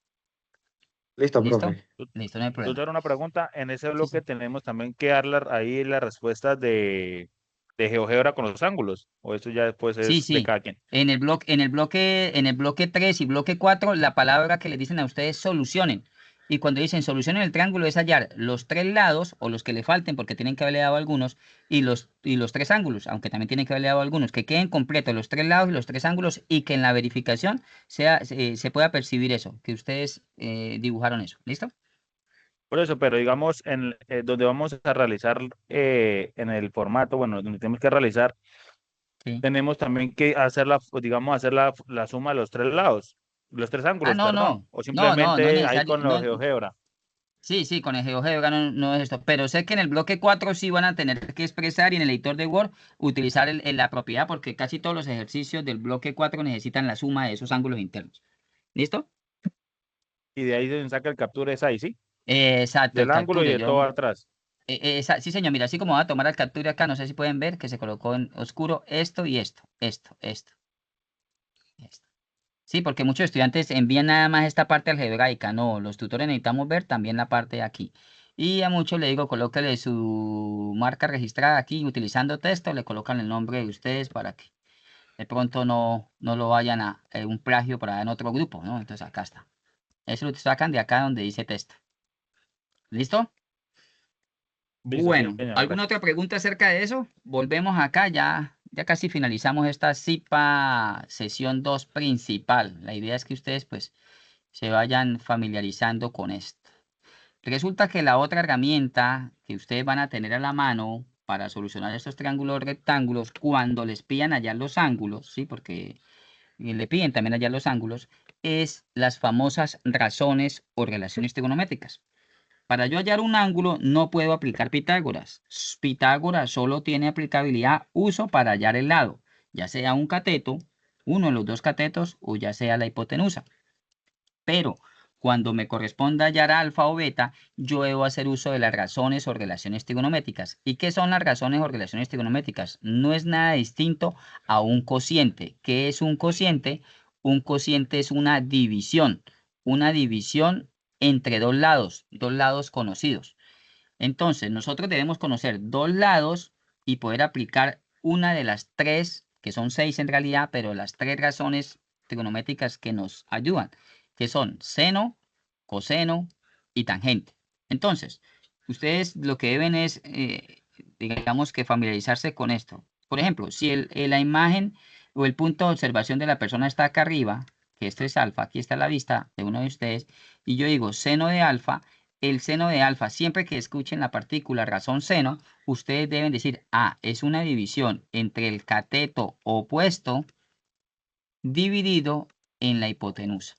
Listo, ¿Listo? profe. Listo, no hay problema. Doctor, una pregunta. En ese Sí, bloque sí. tenemos también que dar ahí las respuestas de GeoGebra con los ángulos, o eso ya después Sí, es de sí. cada quien. En el bloque 3 y bloque 4, la palabra que le dicen a ustedes solucionen. Y cuando dicen solución en el triángulo es hallar los tres lados o los que le falten porque tienen que haberle dado algunos y los tres ángulos, aunque también tienen que haberle dado algunos, que queden completos los tres lados y los tres ángulos y que en la verificación se pueda percibir eso, que ustedes dibujaron eso. ¿Listo? Por eso, pero digamos, donde vamos a realizar en el formato, bueno, donde tenemos que realizar, Sí. tenemos también que hacer digamos, hacer la suma de los tres lados, los tres Ah, ángulos, no, perdón, no, o no es simplemente ahí necesario. con No, los GeoGebra. sí, sí, con el GeoGebra no es esto, pero sé que en el bloque 4 sí van a tener que expresar y en el editor de Word utilizar la propiedad porque casi todos los ejercicios del bloque 4 necesitan la suma de esos ángulos internos. ¿Listo? Y de ahí se saca el captura, es ahí, ¿sí? Exacto, el Del ángulo y capture. de todo atrás. Sí, señor, mira, así como va a tomar el capture acá, no sé si pueden ver que se colocó en oscuro esto y esto. Sí, porque muchos estudiantes envían nada más esta parte algebraica. No, los tutores necesitamos ver también la parte de aquí. Y a muchos le digo, colóquele su marca registrada aquí utilizando texto, le colocan el nombre de ustedes para que de pronto no lo vayan a un plagio para en otro grupo, ¿no? Entonces acá está. Eso lo sacan de acá donde dice texto. ¿Listo? Listo, Bueno, señor, ¿alguna gracias. otra pregunta acerca de eso? Volvemos acá, ya casi finalizamos esta CIPA sesión 2 principal. La idea es que ustedes pues se vayan familiarizando con esto. Resulta que la otra herramienta que ustedes van a tener a la mano para solucionar estos triángulos rectángulos cuando les pidan hallar los ángulos, ¿sí? Porque le piden también hallar los ángulos, es las famosas razones o relaciones trigonométricas. Para yo hallar un ángulo no puedo aplicar Pitágoras. Pitágoras solo tiene aplicabilidad uso para hallar el lado, ya sea un cateto, uno de los dos catetos o ya sea la hipotenusa. Pero cuando me corresponda hallar alfa o beta, yo debo hacer uso de las razones o relaciones trigonométricas. ¿Y qué son las razones o relaciones trigonométricas? No es nada distinto a un cociente. ¿Qué es un cociente? Un cociente es una división entre dos lados conocidos. Entonces, nosotros debemos conocer dos lados y poder aplicar una de las tres, que son seis en realidad, pero las tres razones trigonométricas que nos ayudan, que son seno, coseno y tangente. Entonces, ustedes lo que deben es, digamos que familiarizarse con esto. Por ejemplo, si la imagen o el punto de observación de la persona está acá arriba, que esto es alfa, aquí está la vista de uno de ustedes, y yo digo seno de alfa, el seno de alfa, siempre que escuchen la partícula razón seno, ustedes deben decir, es una división entre el cateto opuesto dividido en la hipotenusa.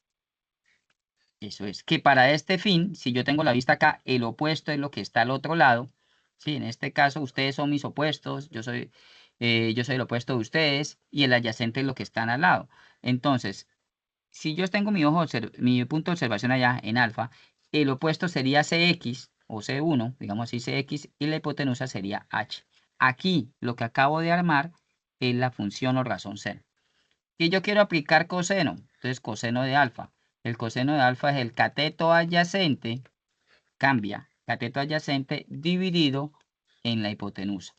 Eso es, que para este fin, si yo tengo la vista acá, el opuesto es lo que está al otro lado. Sí, en este caso ustedes son mis opuestos, yo soy el opuesto de ustedes y el adyacente es lo que están al lado. Entonces, si yo tengo mi punto de observación allá en alfa, el opuesto sería Cx o C1, digamos así Cx, y la hipotenusa sería h. Aquí lo que acabo de armar es la función o razón seno. Y yo quiero aplicar coseno, entonces coseno de alfa. El coseno de alfa es el cateto adyacente, cambia, cateto adyacente dividido en la hipotenusa,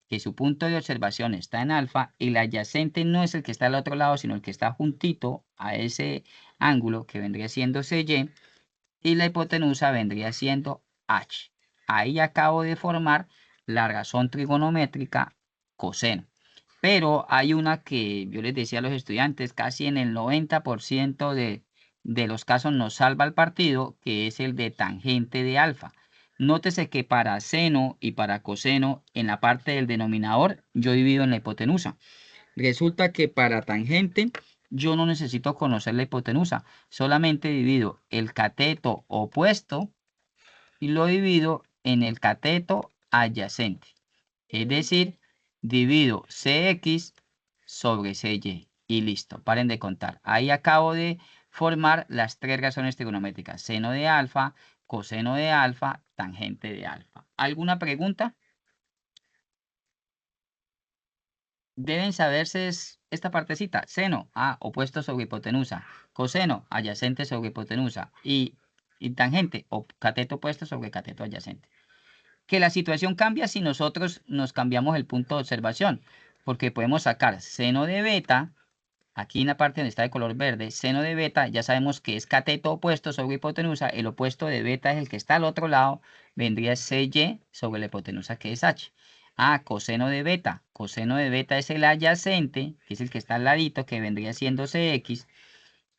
que su punto de observación está en alfa y el adyacente no es el que está al otro lado, sino el que está juntito a ese ángulo que vendría siendo CY y la hipotenusa vendría siendo H. Ahí acabo de formar la razón trigonométrica coseno. Pero hay una que yo les decía a los estudiantes, casi en el 90% de los casos nos salva el partido, que es el de tangente de alfa. Nótese que para seno y para coseno, en la parte del denominador, yo divido en la hipotenusa. Resulta que para tangente, yo no necesito conocer la hipotenusa, solamente divido el cateto opuesto y lo divido en el cateto adyacente. Es decir, divido Cx sobre Cy y listo, paren de contar. Ahí acabo de formar las tres razones trigonométricas, seno de alfa, coseno de alfa, tangente de alfa. ¿Alguna pregunta? Deben saberse esta partecita, seno, opuesto sobre hipotenusa, coseno, adyacente sobre hipotenusa y tangente o cateto opuesto sobre cateto adyacente. Que la situación cambia si nosotros nos cambiamos el punto de observación, porque podemos sacar seno de beta aquí en la parte donde está de color verde, seno de beta, ya sabemos que es cateto opuesto sobre hipotenusa, el opuesto de beta es el que está al otro lado, vendría CY sobre la hipotenusa que es H. Ah, coseno de beta es el adyacente, que es el que está al ladito, que vendría siendo CX,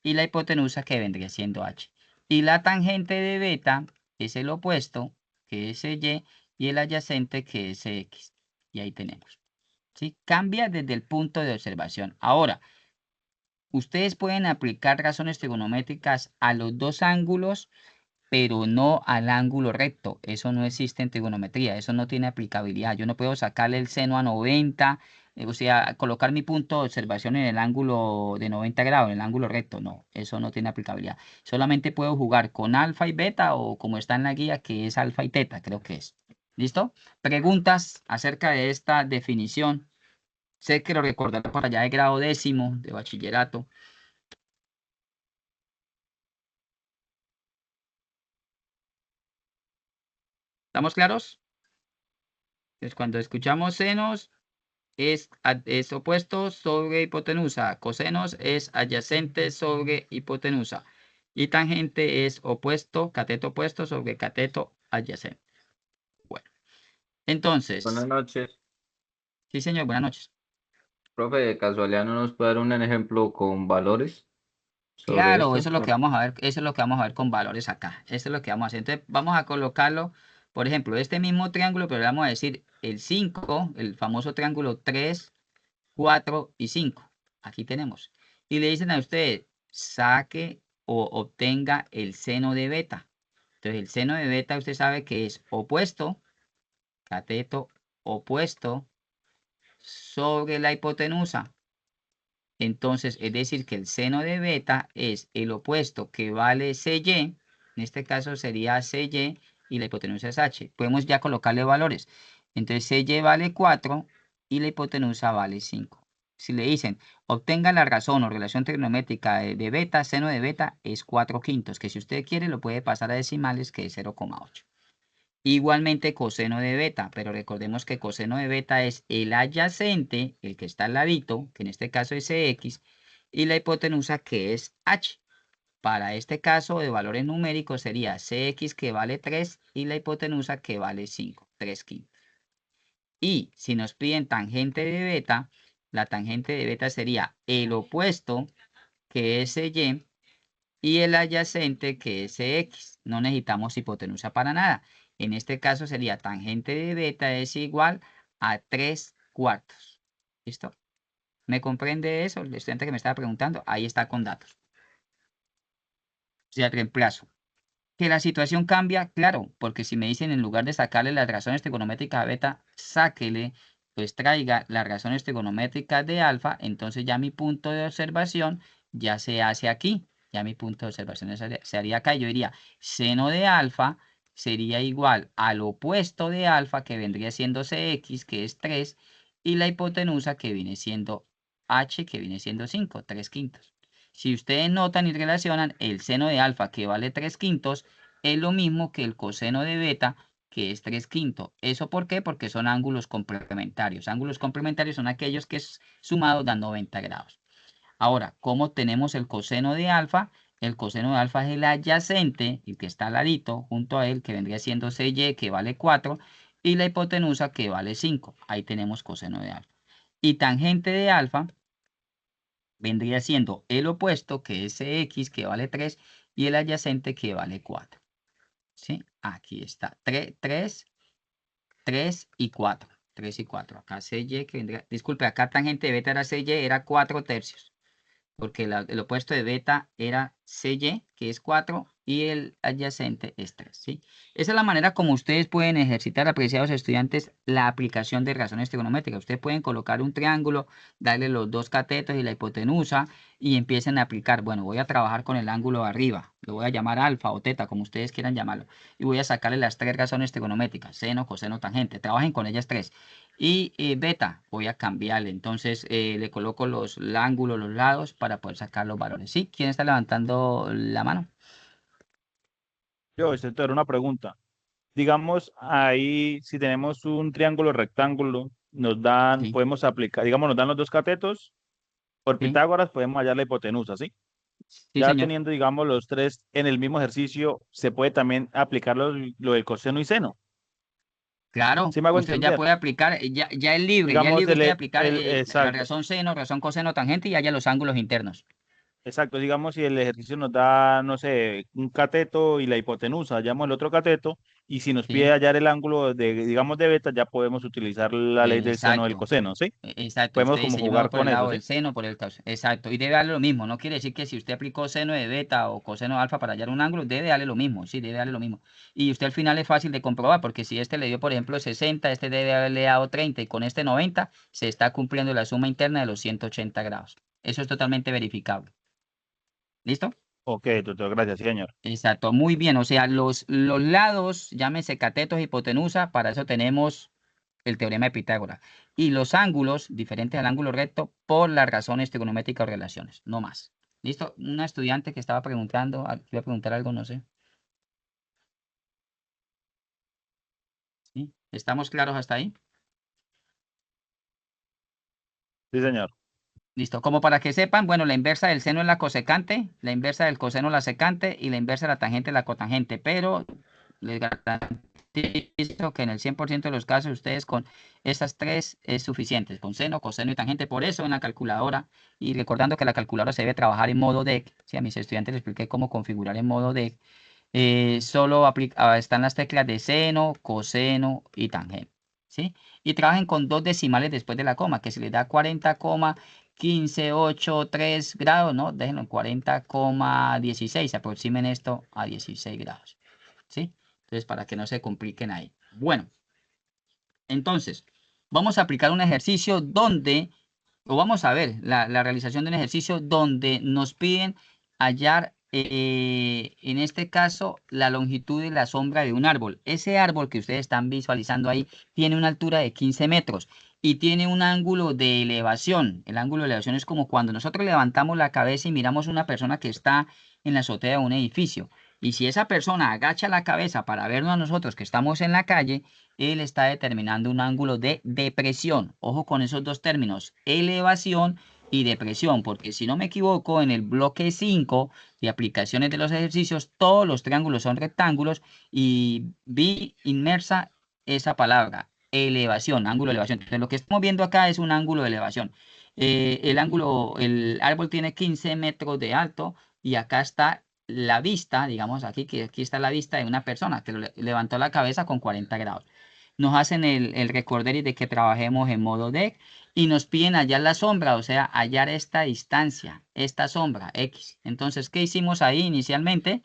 y la hipotenusa que vendría siendo H. Y la tangente de beta es el opuesto, que es Y, y el adyacente, que es X. Y ahí tenemos. ¿Sí? Cambia desde el punto de observación. Ahora, ustedes pueden aplicar razones trigonométricas a los dos ángulos, pero no al ángulo recto. Eso no existe en trigonometría, eso no tiene aplicabilidad. Yo no puedo sacarle el seno a 90, o sea, colocar mi punto de observación en el ángulo de 90 grados, en el ángulo recto. No, eso no tiene aplicabilidad. Solamente puedo jugar con alfa y beta o como está en la guía, que es alfa y teta, creo que es. ¿Listo? Preguntas acerca de esta definición. Sé que lo recordarán por allá de grado décimo de bachillerato. ¿Estamos claros? Entonces, cuando escuchamos senos, es opuesto sobre hipotenusa. Cosenos es adyacente sobre hipotenusa. Y tangente es opuesto, cateto opuesto sobre cateto adyacente. Bueno, entonces, Buenas noches. sí señor, buenas noches. Profe, de casualidad no nos puede dar un ejemplo con valores sobre Claro, esto. eso es lo que vamos a ver, eso es lo que vamos a ver con valores acá. Eso es lo que vamos a hacer. Entonces, vamos a colocarlo, por ejemplo, este mismo triángulo, pero le vamos a decir el 5, el famoso triángulo 3, 4 y 5. Aquí tenemos. Y le dicen a usted, saque o obtenga el seno de beta. Entonces, el seno de beta usted sabe que es opuesto, cateto opuesto sobre la hipotenusa. Entonces, es decir, que el seno de beta es el opuesto que vale CY, en este caso sería CY y la hipotenusa es H. Podemos ya colocarle valores. Entonces, CY vale 4 y la hipotenusa vale 5. Si le dicen, obtenga la razón o relación trigonométrica de beta, seno de beta es 4/5, que si usted quiere lo puede pasar a decimales, que es 0,8. Igualmente coseno de beta, pero recordemos que coseno de beta es el adyacente, el que está al ladito, que en este caso es X, y la hipotenusa que es H. Para este caso de valores numéricos sería Cx que vale 3 y la hipotenusa que vale 5, 3/5. Y si nos piden tangente de beta, la tangente de beta sería el opuesto, que es y el adyacente, que es X. No necesitamos hipotenusa para nada. En este caso sería tangente de beta es igual a 3/4. ¿Listo? ¿Me comprende eso? El estudiante que me estaba preguntando, ahí está con datos. O sea, reemplazo. Que la situación cambia, claro, porque si me dicen en lugar de sacarle las razones trigonométricas a beta, sáquele, pues traiga las razones trigonométricas de alfa, entonces ya mi punto de observación ya se hace aquí. Ya mi punto de observación se haría acá. Yo diría, seno de alfa sería igual al opuesto de alfa, que vendría siendo Cx, que es 3, y la hipotenusa, que viene siendo H, que viene siendo 5, 3/5. Si ustedes notan y relacionan, el seno de alfa, que vale 3/5, es lo mismo que el coseno de beta, que es 3/5. ¿Eso por qué? Porque son ángulos complementarios. Ángulos complementarios son aquellos que sumados dan 90 grados. Ahora, ¿cómo tenemos el coseno de alfa? El coseno de alfa es el adyacente, el que está al ladito, junto a él, que vendría siendo CY, que vale 4, y la hipotenusa, que vale 5. Ahí tenemos coseno de alfa. Y tangente de alfa vendría siendo el opuesto, que es X, que vale 3, y el adyacente, que vale 4. ¿Sí? Aquí está. 3 y 4. 3 y 4. Acá CY, que vendría... Disculpe, acá tangente de beta era CY, era 4/3. Porque el opuesto de beta era CY, que es 4, y el adyacente es 3, ¿sí? Esa es la manera como ustedes pueden ejercitar, apreciados estudiantes, la aplicación de razones trigonométricas. Ustedes pueden colocar un triángulo, darle los dos catetos y la hipotenusa, y empiecen a aplicar. Bueno, voy a trabajar con el ángulo de arriba, lo voy a llamar alfa o teta, como ustedes quieran llamarlo, y voy a sacarle las 3 razones trigonométricas, seno, coseno, tangente. Trabajen con ellas 3. Y beta, voy a cambiarle. Entonces le coloco el ángulo, los lados para poder sacar los valores. ¿Sí? ¿Quién está levantando la mano? Yo, esto era una pregunta. Digamos, ahí, si tenemos un triángulo rectángulo, nos dan, Sí. podemos aplicar, digamos, nos dan los dos catetos Por Sí, Pitágoras podemos hallar la hipotenusa, ¿sí? sí, Ya señor. teniendo, digamos, los tres en el mismo ejercicio, se puede también aplicar lo del coseno y seno. Claro, ¿Sí me hago usted ya entender? puede aplicar, ya es Digamos, libre usted de aplicar la exacto, razón seno, razón coseno, tangente y haya los ángulos internos. exacto. Digamos, si el ejercicio nos da, no sé, un cateto y la hipotenusa, hallamos el otro cateto, y si nos pide ¿Sí? hallar el ángulo de, digamos, de beta, ya podemos utilizar la ley del seno del Exacto. coseno, ¿sí? Exacto, Podemos usted como dice, yo me voy jugar por con el eso, lado ¿sí? del seno, por el caso. Exacto, y debe darle lo mismo. No quiere decir que si usted aplicó seno de beta o coseno de alfa para hallar un ángulo, debe darle lo mismo, sí, debe darle lo mismo. Y usted al final es fácil de comprobar, porque si este le dio, por ejemplo, 60, este debe haberle dado 30 y con este 90 se está cumpliendo la suma interna de los 180 grados. Eso es totalmente verificable. ¿Listo? Ok, doctor, gracias, sí, señor. Exacto, muy bien. O sea, los lados, llámese catetos, hipotenusa, para eso tenemos el teorema de Pitágoras. Y los ángulos, diferentes al ángulo recto, por las razones trigonométricas o relaciones, no más. ¿Listo? Una estudiante que estaba preguntando, iba a preguntar algo, no sé. ¿Sí? ¿Estamos claros hasta ahí? Sí, señor. Listo. Como para que sepan, bueno, la inversa del seno es la cosecante, la inversa del coseno la secante y la inversa de la tangente la cotangente. Pero les garantizo que en el 100% de los casos ustedes con estas tres es suficiente, con seno, coseno y tangente. Por eso en la calculadora, y recordando que la calculadora se debe trabajar en modo DEC, si a mis estudiantes les expliqué cómo configurar en modo DEC, solo están las teclas de seno, coseno y tangente. ¿Sí? Y trabajen con dos decimales después de la coma, que se les da 40,1583 grados, ¿no? Déjenlo en 40,16, aproximen esto a 16 grados. ¿Sí? Entonces, para que no se compliquen ahí. Bueno, entonces, vamos a aplicar un ejercicio donde, o vamos a ver la realización de un ejercicio donde nos piden hallar, en este caso, la longitud y la sombra de un árbol. Ese árbol que ustedes están visualizando ahí tiene una altura de 15 metros y tiene un ángulo de elevación. El ángulo de elevación es como cuando nosotros levantamos la cabeza y miramos a una persona que está en la azotea de un edificio. Y si esa persona agacha la cabeza para vernos a nosotros que estamos en la calle, él está determinando un ángulo de depresión. Ojo con esos dos términos, elevación y depresión, porque si no me equivoco, en el bloque 5 de aplicaciones de los ejercicios, todos los triángulos son rectángulos y vi inmersa esa palabra, elevación, ángulo de elevación. Entonces, lo que estamos viendo acá es un ángulo de elevación. El árbol tiene 15 metros de alto y acá está la vista, digamos aquí, que aquí está la vista de una persona que levantó la cabeza con 40 grados. Nos hacen el recorderis de que trabajemos en modo DEC y nos piden hallar la sombra, o sea, hallar esta distancia, esta sombra X. Entonces, ¿qué hicimos ahí inicialmente?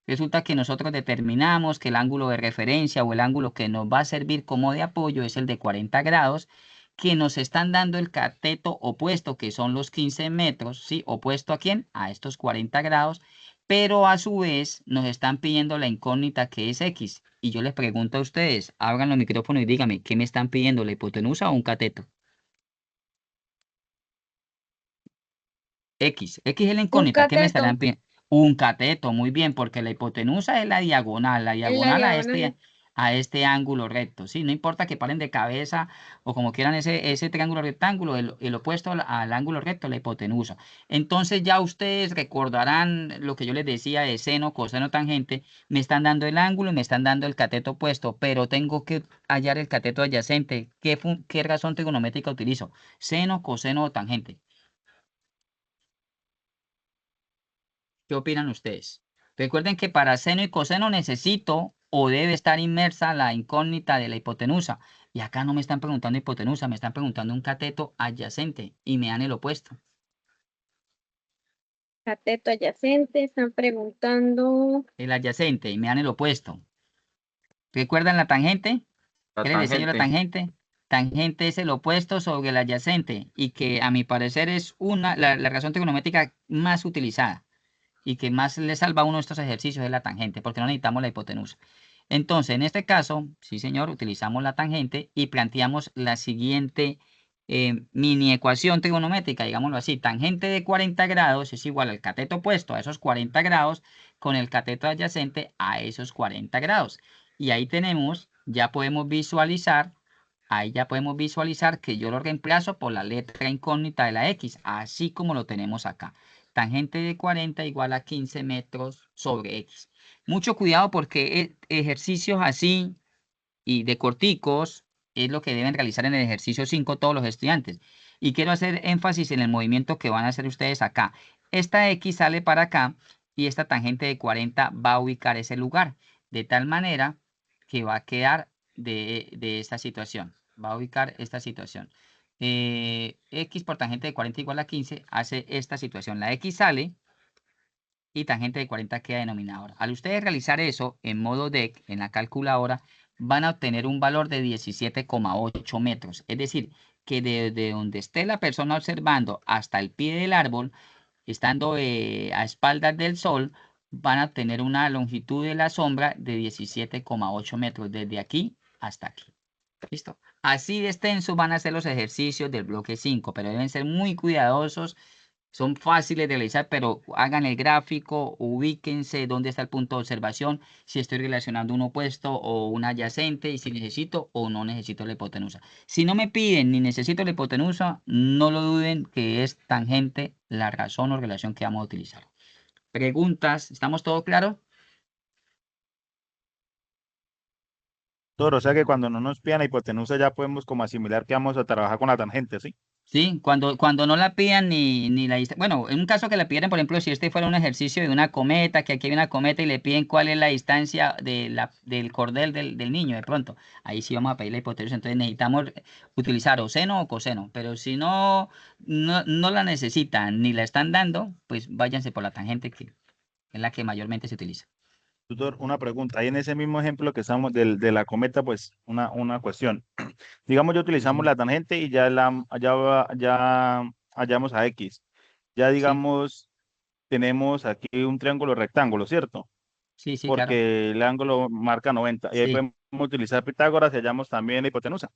Resulta que nosotros determinamos que el ángulo de referencia o el ángulo que nos va a servir como de apoyo es el de 40 grados, que nos están dando el cateto opuesto, que son los 15 metros, ¿sí? ¿Opuesto a quién? A estos 40 grados, pero a su vez nos están pidiendo la incógnita que es X. Y yo les pregunto a ustedes, abran los micrófonos y díganme, ¿qué me están pidiendo, la hipotenusa o un cateto? X es la Un incógnita, ¿qué me cateto estarán pidiendo? Un cateto, muy bien, porque la hipotenusa es la en la diagonal diagonal. a este ángulo recto, ¿sí? No importa que paren de cabeza o como quieran ese triángulo rectángulo, el opuesto al ángulo recto, la hipotenusa. Entonces ya ustedes recordarán lo que yo les decía de seno, coseno, tangente, me están dando el ángulo y me están dando el cateto opuesto, pero tengo que hallar el cateto adyacente. ¿Qué razón trigonométrica utilizo? Seno, coseno o tangente. ¿Qué opinan ustedes? Recuerden que para seno y coseno necesito o debe estar inmersa la incógnita de la hipotenusa. Y acá no me están preguntando hipotenusa, me están preguntando un cateto adyacente y me dan el opuesto. Cateto adyacente, están preguntando. El adyacente y me dan el opuesto. ¿Recuerdan la tangente? La ¿Qué les decía yo la tangente. tangente? Tangente es el opuesto sobre el adyacente y que a mi parecer es la razón trigonométrica más utilizada y que más le salva a uno de estos ejercicios es la tangente, porque no necesitamos la hipotenusa. Entonces, en este caso, sí señor, utilizamos la tangente y planteamos la siguiente mini ecuación trigonométrica, digámoslo así. Tangente de 40 grados es igual al cateto opuesto a esos 40 grados con el cateto adyacente a esos 40 grados. Y ahí tenemos, ya podemos visualizar ahí ya podemos visualizar que yo lo reemplazo por la letra incógnita de la X, así como lo tenemos acá. Tangente de 40 igual a 15 metros sobre X. Mucho cuidado porque ejercicios así y de corticos es lo que deben realizar en el ejercicio 5 todos los estudiantes. Y quiero hacer énfasis en el movimiento que van a hacer ustedes acá. Esta X sale para acá y esta tangente de 40 va a ubicar ese lugar, de tal manera que va a quedar de esta situación. Va a ubicar esta situación. X por tangente de 40 igual a 15 hace esta situación. La X sale y tangente de 40 queda denominador. Al ustedes realizar eso en modo DEC, en la calculadora, van a obtener un valor de 17,8 metros. Es decir, que desde donde esté la persona observando hasta el pie del árbol, estando a espaldas del sol, van a obtener una longitud de la sombra de 17,8 metros desde aquí hasta aquí. ¿Listo? Así de extensos van a ser los ejercicios del bloque 5, pero deben ser muy cuidadosos. Son fáciles de realizar, pero hagan el gráfico, ubíquense dónde está el punto de observación, si estoy relacionando un opuesto o un adyacente, y si necesito o no necesito la hipotenusa. Si no me piden ni necesito la hipotenusa, no lo duden que es tangente la razón o relación que vamos a utilizar. Preguntas, ¿estamos todos claros? Doctor, o sea que cuando no nos pidan la hipotenusa ya podemos como asimilar que vamos a trabajar con la tangente, ¿sí? Sí, cuando no la pidan ni la distancia. Bueno, en un caso que la pidieran, por ejemplo, si este fuera un ejercicio de una cometa, que aquí hay una cometa y le piden cuál es la distancia del cordel del niño, de pronto, ahí sí vamos a pedir la hipotenusa. Entonces necesitamos utilizar o seno o coseno. Pero si no la necesitan ni la están dando, pues váyanse por la tangente, que es la que mayormente se utiliza. Doctor, una pregunta. Ahí en ese mismo ejemplo que estamos de la cometa, pues una cuestión. Digamos, ya utilizamos Sí, la tangente y ya hallamos a X. Ya sí, digamos, tenemos aquí un triángulo rectángulo, ¿cierto? sí, sí, claro. Porque el ángulo marca 90. Y ahí Sí, podemos utilizar Pitágoras y hallamos también la hipotenusa. O no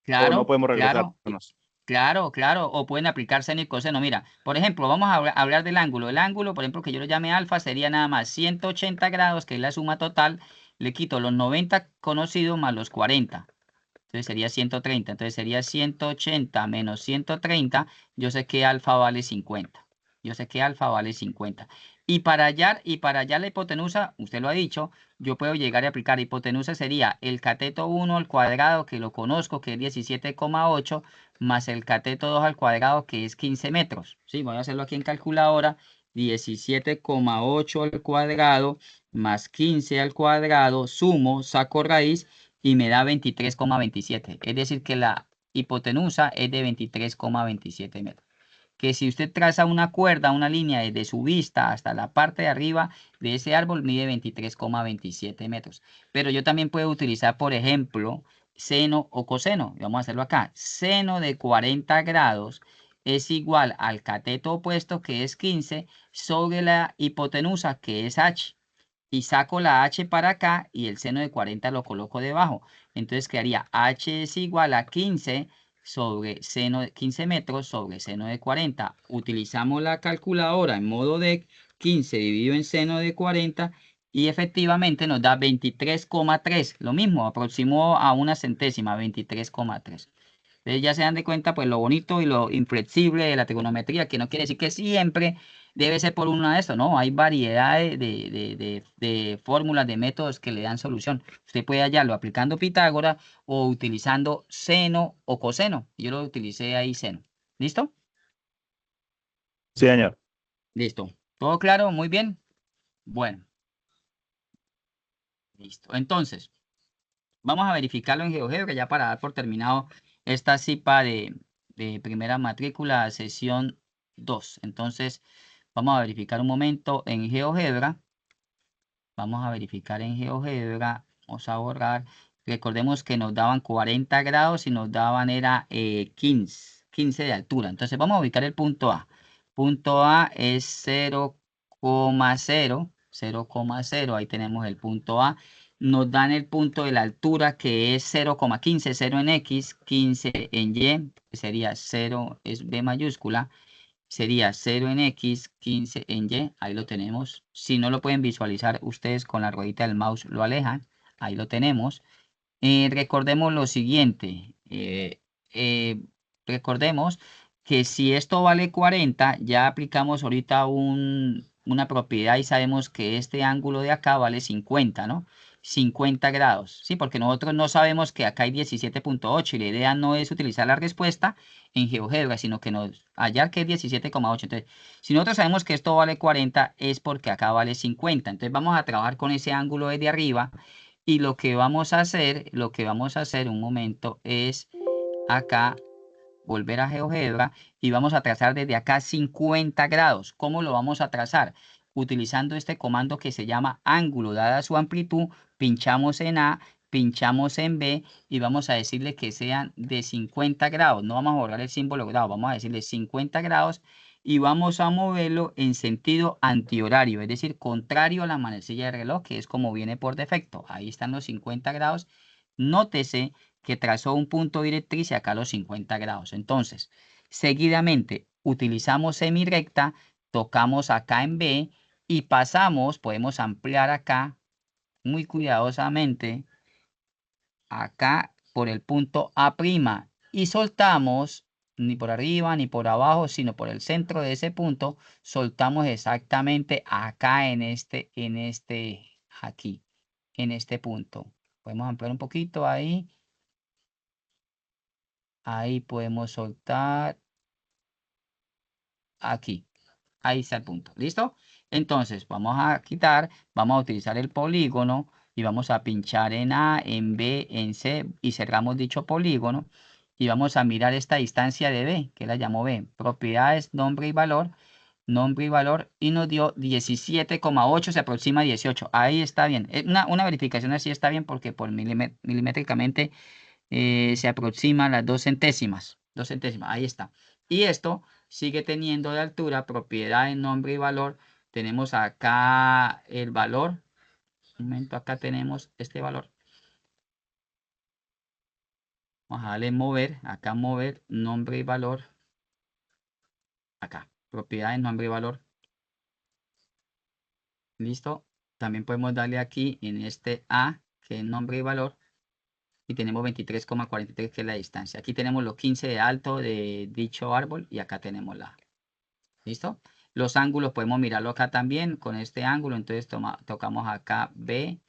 claro, podemos claro. regresarnos. Claro, claro, o pueden aplicar seno y coseno. Mira, por ejemplo, vamos a hablar del ángulo. El ángulo, por ejemplo, que yo lo llame alfa, sería nada más 180 grados, que es la suma total. Le quito los 90 conocidos más los 40. Entonces sería 130. Entonces sería 180 menos 130. Yo sé que alfa vale 50. Yo sé que alfa vale 50. Y para hallar la hipotenusa, usted lo ha dicho, yo puedo llegar a aplicar hipotenusa sería el cateto 1 al cuadrado, que lo conozco, que es 17,8, más el cateto 2 al cuadrado, que es 15 metros. Sí, voy a hacerlo aquí en calculadora. 17,8 al cuadrado más 15 al cuadrado, sumo, saco raíz y me da 23,27. Es decir, que la hipotenusa es de 23,27 metros. Que si usted traza una cuerda, una línea desde su vista hasta la parte de arriba de ese árbol, mide 23,27 metros. Pero yo también puedo utilizar, por ejemplo, seno o coseno. Vamos a hacerlo acá. Seno de 40 grados es igual al cateto opuesto, que es 15, sobre la hipotenusa, que es h. Y saco la h para acá y el seno de 40 lo coloco debajo. Entonces quedaría h es igual a 15 sobre seno de 15 metros sobre seno de 40. Utilizamos la calculadora en modo de 15 dividido en seno de 40 y efectivamente nos da 23,3. Lo mismo, aproximó a una centésima, 23,3. Entonces ya se dan de cuenta pues lo bonito y lo inflexible de la trigonometría, que no quiere decir que siempre debe ser por una de estos, ¿no? Hay variedades de fórmulas, de métodos que le dan solución. Usted puede hallarlo aplicando Pitágoras o utilizando seno o coseno. Yo lo utilicé ahí seno. ¿Listo? Sí, señor. Listo. ¿Todo claro? Muy bien. Bueno, listo. Entonces, vamos a verificarlo en GeoGebra ya para dar por terminado esta CIPA de primera matrícula, sesión 2. Entonces, vamos a verificar un momento en GeoGebra. Vamos a verificar en GeoGebra. Vamos a borrar. Recordemos que nos daban 40 grados y nos daban era 15 de altura. Entonces, vamos a ubicar el punto A. Punto A es 0,0. 0,0. Ahí tenemos el punto A. Nos dan el punto de la altura que es 0,15, 0 en X, 15 en Y, que sería 0, es B mayúscula, sería 0 en X, 15 en Y, ahí lo tenemos. Si no lo pueden visualizar ustedes con la ruedita del mouse, lo alejan, ahí lo tenemos. Recordemos lo siguiente. Recordemos que si esto vale 40, ya aplicamos ahorita una propiedad y sabemos que este ángulo de acá vale 50, ¿no? 50 grados, ¿sí? Porque nosotros no sabemos que acá hay 17.8 y la idea no es utilizar la respuesta en GeoGebra, sino que hallar que es 17,8. Entonces, si nosotros sabemos que esto vale 40, es porque acá vale 50. Entonces, vamos a trabajar con ese ángulo desde arriba y lo que vamos a hacer un momento es acá volver a GeoGebra y vamos a trazar desde acá 50 grados. ¿Cómo lo vamos a trazar? Utilizando este comando que se llama ángulo, dada su amplitud, pinchamos en A, pinchamos en B y vamos a decirle que sean de 50 grados. No vamos a borrar el símbolo grado, vamos a decirle 50 grados y vamos a moverlo en sentido antihorario, es decir, contrario a la manecilla de reloj, que es como viene por defecto. Ahí están los 50 grados. Nótese que trazó un punto directriz y acá los 50 grados. Entonces, seguidamente utilizamos semirecta, tocamos acá en B y pasamos, podemos ampliar acá muy cuidadosamente, acá por el punto A' y soltamos ni por arriba ni por abajo, sino por el centro de ese punto, soltamos exactamente acá aquí, en este punto. Podemos ampliar un poquito ahí. Ahí podemos soltar aquí. Ahí está el punto. ¿Listo? Entonces, vamos a quitar, vamos a utilizar el polígono y vamos a pinchar en A, en B, en C y cerramos dicho polígono. Y vamos a mirar esta distancia de B, que la llamo B. Propiedades, nombre y valor. Nombre y valor. Y nos dio 17,8, se aproxima a 18. Ahí está bien. Una verificación así está bien porque por milimétricamente se aproxima a las 2 centésimas. 2 centésimas, ahí está. Y esto sigue teniendo de altura propiedad en nombre y valor. Tenemos acá el valor. Un momento, acá tenemos este valor. Vamos a darle mover, acá mover, nombre y valor. Acá, propiedad en nombre y valor. Listo. También podemos darle aquí en este A, que es nombre y valor. Y tenemos 23,43 que es la distancia. Aquí tenemos los 15 de alto de dicho árbol y acá tenemos la. ¿Listo? Los ángulos podemos mirarlo acá también con este ángulo. Entonces tocamos acá B,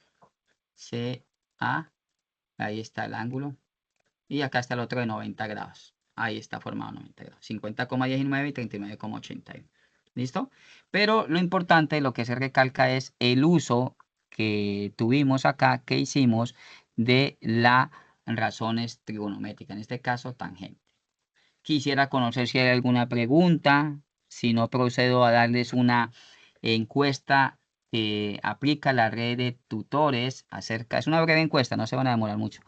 C, A. Ahí está el ángulo. Y acá está el otro de 90 grados. Ahí está formado 90 grados. 50,19 y 39,81. ¿Listo? Pero lo importante, lo que se recalca es el uso que tuvimos acá, que hicimos de las razones trigonométricas. En este caso, tangente. Quisiera conocer si hay alguna pregunta. Si no, procedo a darles una encuesta que aplica la red de tutores acerca, es una breve encuesta, no se van a demorar mucho,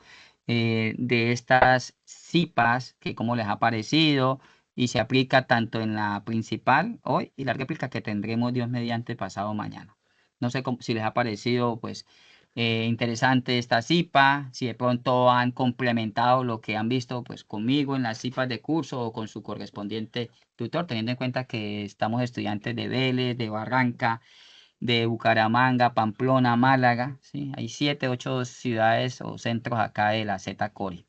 de estas CIPAs, que cómo les ha parecido y se aplica tanto en la principal hoy y la réplica que tendremos Dios mediante pasado mañana. No sé si les ha parecido, pues, interesante esta CIPA, si de pronto han complementado lo que han visto pues conmigo en las CIPAs de curso o con su correspondiente tutor, teniendo en cuenta que estamos estudiantes de Vélez, de Barranca, de Bucaramanga, Pamplona, Málaga, ¿sí? Hay 7, 8 ciudades o centros acá de la Z-Cori.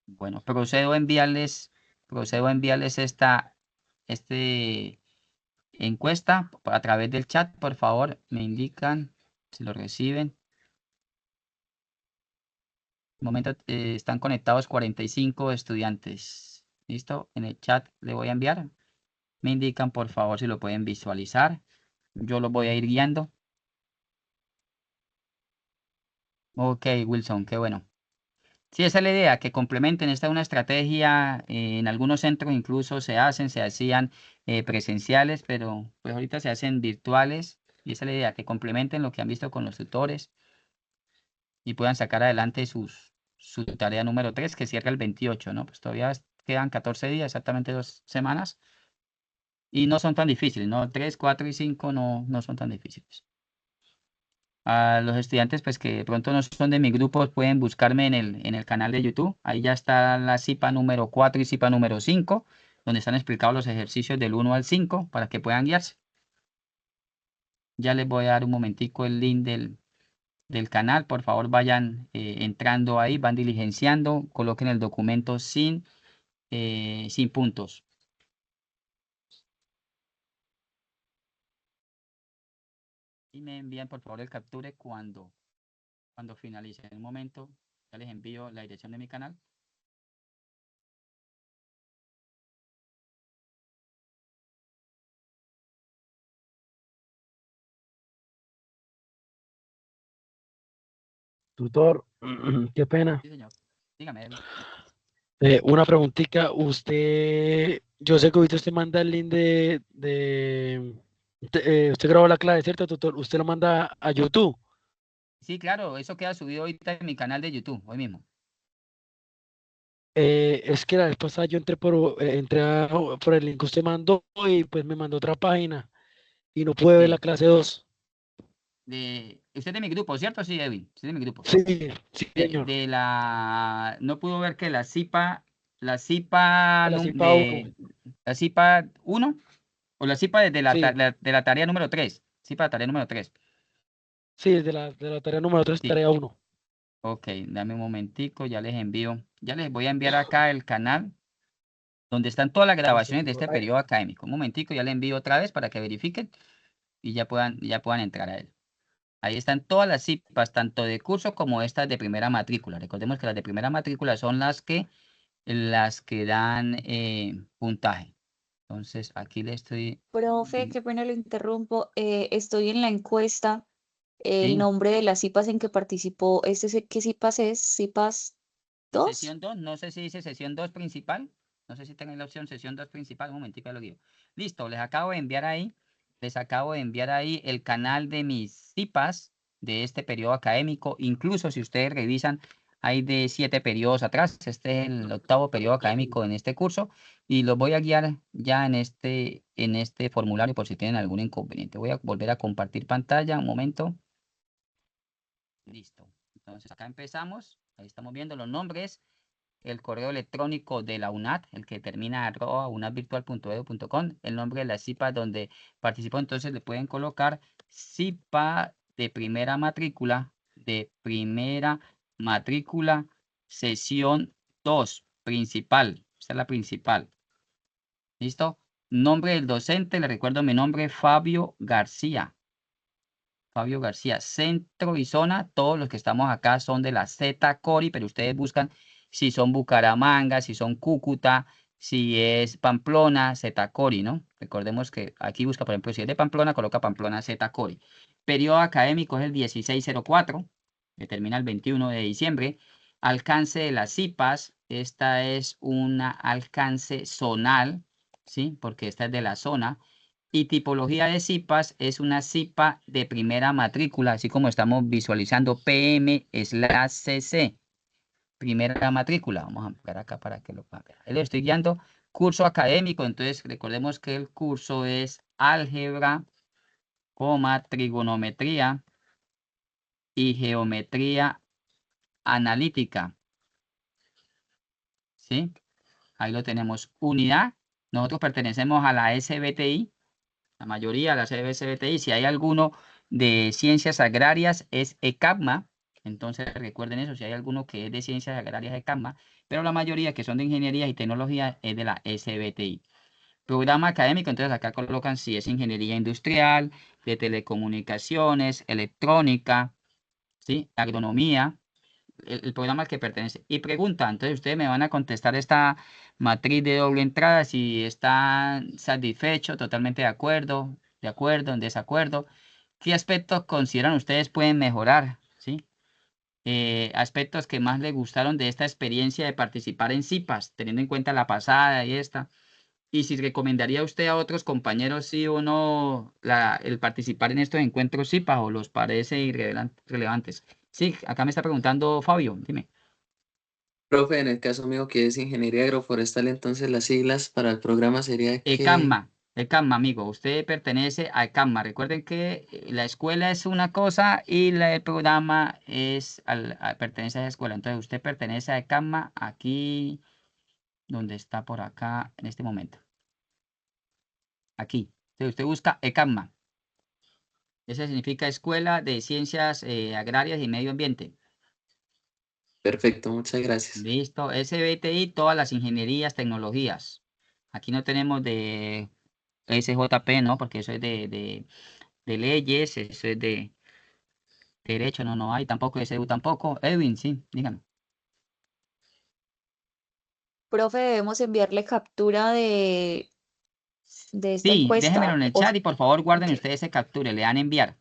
Bueno, procedo a enviarles esta encuesta a través del chat. Por favor, me indican si lo reciben. De momento están conectados 45 estudiantes. ¿Listo? En el chat le voy a enviar. Me indican por favor si lo pueden visualizar. Yo los voy a ir guiando. Ok, Wilson, qué bueno. Sí, esa es la idea, que complementen. Esta es una estrategia, en algunos centros incluso se hacían presenciales, pero pues ahorita se hacen virtuales. Y esa es la idea, que complementen lo que han visto con los tutores y puedan sacar adelante su tarea número 3, que cierra el 28, ¿no? Pues todavía quedan 14 días, exactamente 2 semanas. Y no son tan difíciles, ¿no? 3, 4 y 5 no son tan difíciles. A los estudiantes, pues que de pronto no son de mi grupo, pueden buscarme en el canal de YouTube. Ahí ya está la CIPA número 4 y CIPA número 5, donde están explicados los ejercicios del 1 al 5 para que puedan guiarse. Ya les voy a dar un momentico el link del canal. Por favor, vayan entrando ahí, van diligenciando, coloquen el documento sin puntos. Y me envían, por favor, el capture cuando finalice. En un momento, ya les envío la dirección de mi canal. Tutor, qué pena. Sí, señor. Dígame, Edwin. Una preguntita, yo sé que ahorita usted manda el link usted grabó la clase, ¿cierto, tutor? Usted lo manda a YouTube. Sí, claro, eso queda subido ahorita en mi canal de YouTube, hoy mismo. Es que la vez pasada yo por el link que usted mandó y pues me mandó otra página y no pude ver la Sí. clase 2. Usted es de mi grupo, ¿cierto? Sí, Edwin, usted es de mi grupo. Sí, sí, señor. No pudo ver que la CIPA, la CIPA, La CIPA 1. la CIPA 1 o la CIPA de Sí, de la tarea número 3. CIPA de tarea número 3. sí, de la tarea número 3, Sí. tarea 1. Ok, dame un momentico, ya les envío. Ya les voy a enviar acá el canal donde están todas las Listo, grabaciones de este tutor. periodo académico. Un momentico, ya les envío otra vez para que verifiquen y ya puedan entrar a él. Ahí están todas las CIPAs, tanto de curso como estas de primera matrícula. Recordemos que las de primera matrícula son las que dan puntaje. Entonces, aquí le estoy... Profe, qué pena lo interrumpo. Estoy en la encuesta. El Sí, nombre de las CIPAS en que participó, ¿qué CIPAS es? ¿CIPAS 2? sesión 2, no sé si dice sesión 2 principal. No sé si tengo la opción sesión 2 principal. Un momentico, ya lo guío. Listo, les acabo de enviar ahí. Les acabo de enviar ahí el canal de mis CIPAs de este periodo académico. Incluso si ustedes revisan, hay de 7 periodos atrás. Este es el 8º periodo académico en este curso. Y los voy a guiar ya en este formulario por si tienen algún inconveniente. Voy a volver a compartir pantalla. Un momento. Listo. Entonces acá empezamos. Ahí estamos viendo los nombres. El correo electrónico de la UNAD, el que termina @unadvirtual.edu.com, el nombre de la CIPA donde participó. Entonces le pueden colocar CIPA de primera matrícula, sesión 2, principal. Esta es la principal. ¿Listo? Nombre del docente, le recuerdo mi nombre, Fabio García. Fabio García, centro y zona, todos los que estamos acá son de la Z Cori, pero ustedes buscan si son Bucaramanga, si son Cúcuta, si es Pamplona, Z Cori, ¿no? Recordemos que aquí busca, por ejemplo, si es de Pamplona, coloca Pamplona Z Cori. Periodo académico es el 1604, que termina el 21 de diciembre. Alcance de las CIPAS, esta es una alcance zonal, ¿sí? Porque esta es de la zona. Y tipología de CIPAS es una CIPA de primera matrícula, así como estamos visualizando PM/CC, primera matrícula. Vamos a buscar acá para que lo puedan ver. Ahí le estoy guiando. Curso académico, entonces recordemos que el curso es álgebra, trigonometría y geometría analítica. ¿Sí? Ahí lo tenemos. Unidad. Nosotros pertenecemos a la SBTI. La mayoría de las SBTI, si hay alguno de ciencias agrarias, es ECAPMA. Entonces recuerden eso, si hay alguno que es de ciencias agrarias, ECAPMA, pero la mayoría que son de ingeniería y tecnología es de la SBTI. Programa académico, entonces acá colocan si es ingeniería industrial, de telecomunicaciones, electrónica, ¿sí? Agronomía, el programa al que pertenece. Y pregunta, entonces ustedes me van a contestar esta matriz de doble entrada si están satisfechos, totalmente de acuerdo, en desacuerdo. ¿Qué aspectos consideran ustedes pueden mejorar? ¿Sí? Aspectos que más les gustaron de esta experiencia de participar en CIPAS, teniendo en cuenta la pasada y esta. Y si recomendaría usted a otros compañeros, sí o no, el participar en estos encuentros CIPAS o los parece relevantes. Sí, acá me está preguntando Fabio, dime. Profe, en el caso mío que es ingeniería agroforestal, entonces las siglas para el programa sería que... ECAMMA, amigo. Usted pertenece a ECAMMA. Recuerden que la escuela es una cosa y el programa pertenece a esa escuela. Entonces, usted pertenece a ECAMMA aquí, donde está por acá en este momento. Aquí. Entonces, usted busca ECAMMA. Ese significa Escuela de Ciencias Agrarias y Medio Ambiente. Perfecto, muchas gracias. Listo. SBTI, todas las ingenierías, tecnologías. Aquí no tenemos de SJP, ¿no? Porque eso es de leyes, eso es de derecho, no hay tampoco, SU tampoco. Edwin, sí, dígame. Profe, debemos enviarle captura de esta Sí, déjenmelo en encuesta. el chat y por favor guarden Ok. ustedes ese capture, le dan a enviar.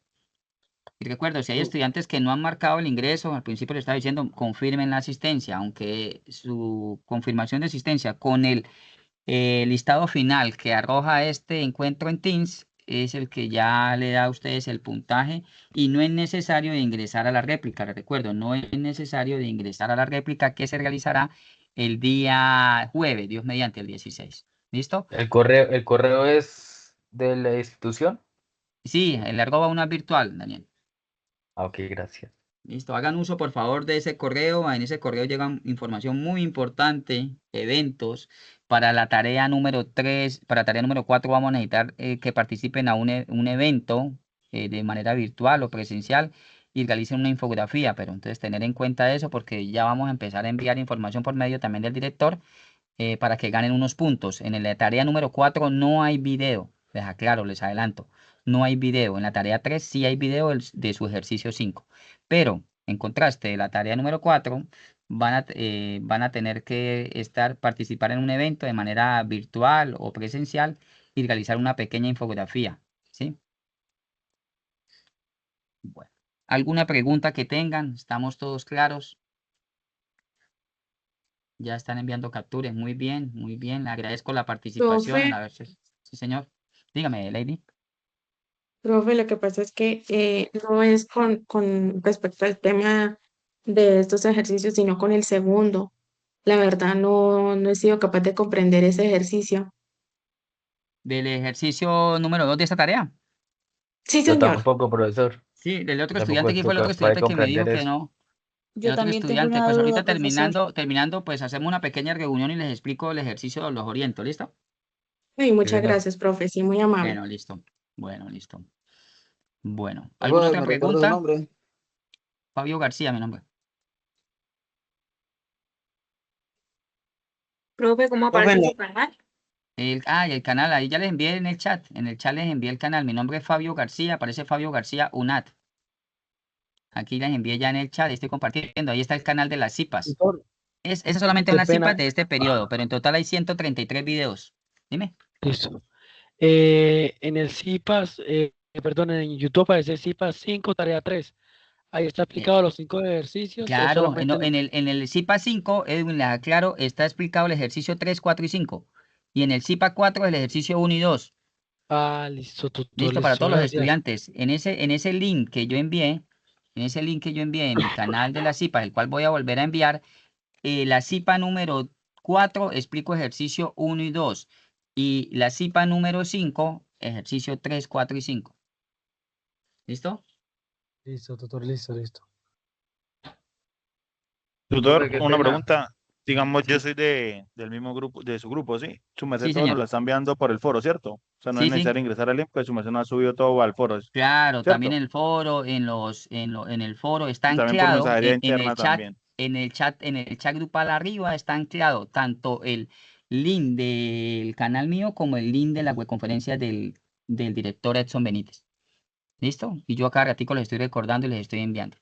Y recuerdo, si hay estudiantes que no han marcado el ingreso, al principio le estaba diciendo, confirmen la asistencia, aunque su confirmación de asistencia con el listado final que arroja este encuentro en Teams es el que ya le da a ustedes el puntaje y no es necesario de ingresar a la réplica. Les recuerdo, no es necesario de ingresar a la réplica que se realizará el día jueves, Dios mediante el 16. ¿Listo? El correo es de la institución. Sí, el arroba una virtual, Daniel. Ah, ok, gracias. Listo, hagan uso por favor de ese correo. En ese correo llega información muy importante, eventos. Para la tarea número 3, para la tarea número 4 vamos a necesitar que participen a un evento de manera virtual o presencial y realicen una infografía. Pero entonces tener en cuenta eso porque ya vamos a empezar a enviar información por medio también del director para que ganen unos puntos. En la tarea número 4 no hay video. Les aclaro, les adelanto. No hay video. En la tarea 3 sí hay video de su ejercicio 5. Pero, en contraste, la tarea número 4 van a tener que participar en un evento de manera virtual o presencial y realizar una pequeña infografía. ¿Sí? Bueno. ¿Alguna pregunta que tengan? ¿Estamos todos claros? Ya están enviando capturas. Muy bien, muy bien. Le agradezco la participación en Profe, la versión. Sí, señor. Dígame, Lady. profe, lo que pasa es que no es con respecto al tema de estos ejercicios, sino con el segundo. La verdad, no he sido capaz de comprender ese ejercicio. Del ejercicio número 2 de esta tarea. Sí, Yo señor. tampoco, profesor. Sí, del otro Tampoco estudiante. ¿Quién fue estoy el otro capaz de estudiante que me dijo comprender que eso. no? El Yo otro también tengo estudiante. una Pues duda, ahorita profesor. terminando, pues hacemos una pequeña reunión y les explico el ejercicio, los oriento. ¿Listo? Ay, Sí, muchas señor. gracias, profe, sí, muy amable. Bueno, listo. Bueno, listo. Bueno, ¿alguna Profe, otra ¿me recuerda su pregunta? nombre? Fabio García, mi nombre. Profe, ¿cómo Profe, aparece su canal? Y el canal, ahí ya les envié en el chat. En el chat les envié el canal. Mi nombre es Fabio García, aparece Fabio García UNAT. Aquí les envié ya en el chat, estoy compartiendo. Ahí está el canal de las CIPAS. Tutor, Esas solamente son qué las pena. CIPAS de este periodo, pero en total hay 133 videos. Dime. Listo. En el CIPAS, perdón, en YouTube aparece CIPAS 5, tarea 3. Ahí está Eh, explicado los 5 ejercicios o claro, solamente en el CIPA 5, Edwin, les aclaro, está explicado el ejercicio 3, 4 y 5. Y en el CIPA 4, el ejercicio 1 y 2. Ah, listo, tutor, Listo para listo, todos los gracias. estudiantes. En ese link que yo envié, en ese link que yo envié en mi canal de la CIPA, el cual voy a volver a enviar, la CIPA número 4 explico ejercicio 1 y 2. Y la CIPA número 5, ejercicio 3, 4 y 5. ¿Listo? Listo, tutor, listo, listo. Tutor, Profe, qué una pena. pregunta. Digamos, yo soy del mismo grupo, de su grupo, ¿sí? Su merced Sí, todo nos señor. lo están enviando por el foro, ¿cierto? O sea, no es Sí, sí. necesario ingresar al link, pues su merced no ha subido todo al foro, Claro, también ¿cierto? en el foro, en el foro está Y también por anclado mensajería en el interna chat, también. en el chat grupal arriba está anclado tanto el link del canal mío como el link de la webconferencia del director Edson Benítez. ¿Listo? Y yo acá ratico les estoy recordando y les estoy enviando.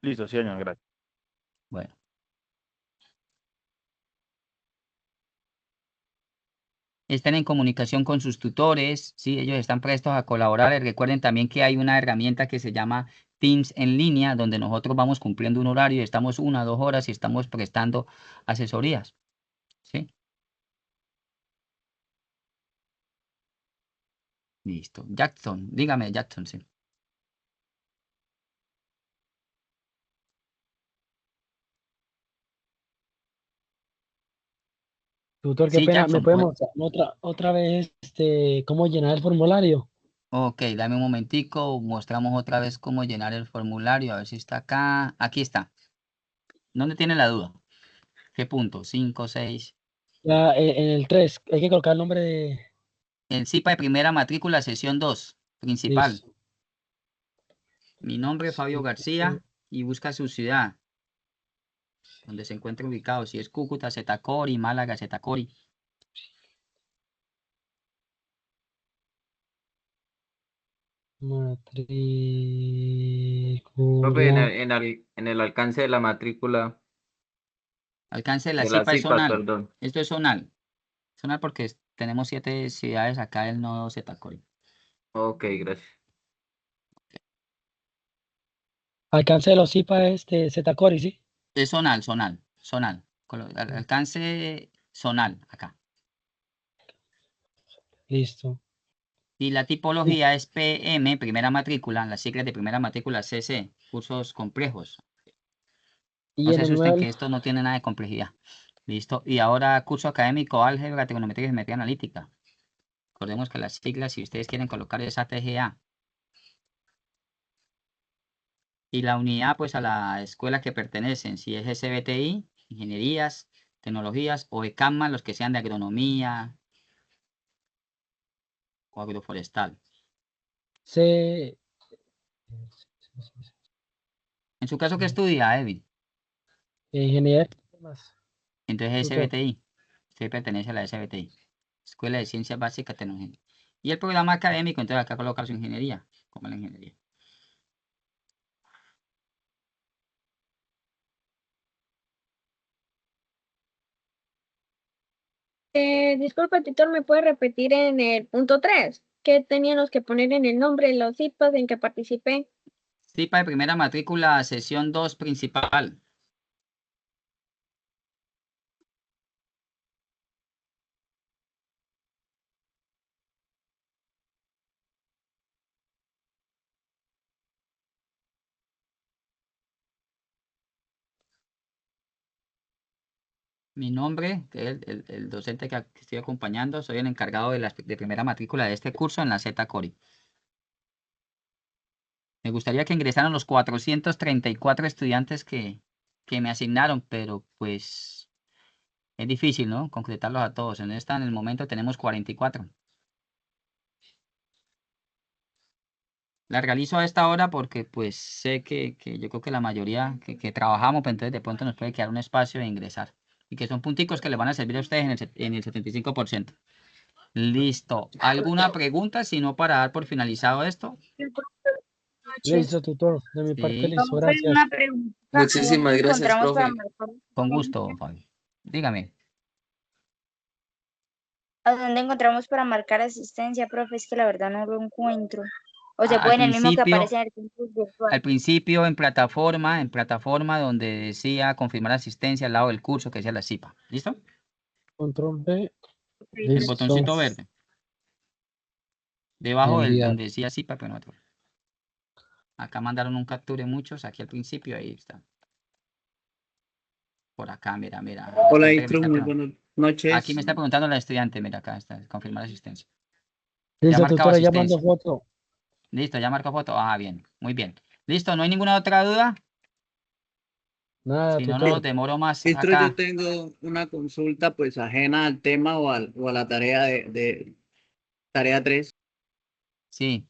Listo, sí, señor, gracias. Bueno. Estén en comunicación con sus tutores, ¿sí? Ellos están prestos a colaborar. Y recuerden también que hay una herramienta que se llama Teams en línea, donde nosotros vamos cumpliendo un horario y estamos 1 o 2 horas y estamos prestando asesorías, ¿sí? Listo. Jackson, dígame, Jackson, sí. Tutor, qué Sí, pena. ¿Me Jackson, puede mostrar otra vez cómo llenar el formulario? ok, dame un momentico, mostramos otra vez cómo llenar el formulario, a ver si está acá. Aquí está. ¿Dónde tiene la duda? ¿Qué punto? 5, 6. Ya, en el 3 hay que colocar el nombre de... El CIPA de primera matrícula, sesión 2, principal. Listo. Mi nombre es Fabio García y busca su ciudad, donde se encuentra ubicado. Si es Cúcuta, Zetacori, Málaga, Zetacori. Profe, Matrícula. en el alcance de la matrícula Alcance de la de las CIPA es CIPAS, zonal. perdón. Esto es zonal. Zonal porque tenemos 7 ciudades acá del nodo Zetacori. Ok, gracias. Alcance de los CIPA es de Zetacori, ¿sí? Es zonal. Alcance zonal acá. Listo. Y la tipología es PM, primera matrícula, las siglas de primera matrícula CC, cursos complejos. Y No en se el asusten que nuevo, esto no tiene nada de complejidad. Listo. Y ahora curso académico, álgebra, trigonometría y geometría analítica. Recordemos que las siglas, si ustedes quieren colocar, es ATGA. Y la unidad, pues a la escuela que pertenecen, si es SBTI, ingenierías, tecnologías, o ECAMA, los que sean de agronomía o agroforestal. C. En su caso, ¿qué estudia, Evil? Ingeniería de sistemas. Entonces Tutor. SBTI. Usted pertenece a la SBTI. Escuela de Ciencias Básicas y Tecnología. Y el programa académico, entonces acá colocar su ingeniería, como la ingeniería. Disculpa, tutor, ¿me puede repetir en el punto 3? ¿Qué teníamos que poner en el nombre de los IPAs en que participé? CIPA de primera matrícula, sesión 2 principal. Mi nombre, que es el docente que estoy acompañando, soy el encargado de primera matrícula de este curso en la Zetacori. Me gustaría que ingresaran los 434 estudiantes que me asignaron, pero pues es difícil, ¿no? Concretarlos a todos. En el momento tenemos 44. La realizo a esta hora porque pues sé que yo creo que la mayoría que trabajamos, pues entonces de pronto nos puede quedar un espacio de ingresar. Y que son punticos que les van a servir a ustedes en el 75%. Listo. ¿Alguna pregunta? Si no, para dar por finalizado esto. Listo, tutor. De mi parte, Sí, listo. Profe, Gracias. una pregunta. ¿A dónde Muchísimas gracias, encontramos para profe. marcar con asistencia? gusto, Fabi. Dígame. ¿A dónde encontramos para marcar asistencia, profe? Es que la verdad no lo encuentro. O se Al puede en el mismo que principio, aparece en el campus virtual. en plataforma donde decía confirmar asistencia al lado del curso que decía la CIPA. ¿Listo? Control B. El Listo. botoncito verde. Debajo del Enviar. donde decía CIPA, pero no otro. Acá mandaron un capture muchos, aquí al principio, ahí está. Por acá, mira. Hola, Estudiante que me Istro, está muy preguntando. buenas noches. Aquí me está preguntando la estudiante, mira, acá está, confirmar asistencia. Ya ha Listo, marcado tutora, ya mando asistencia. foto. Listo, ya marcó foto. Ah, bien, muy bien. Listo, ¿no hay ninguna otra duda? Nada, Si no, no tutor. demoro más Istro, yo acá. tengo una consulta pues ajena al tema o a la tarea de tarea 3. Sí,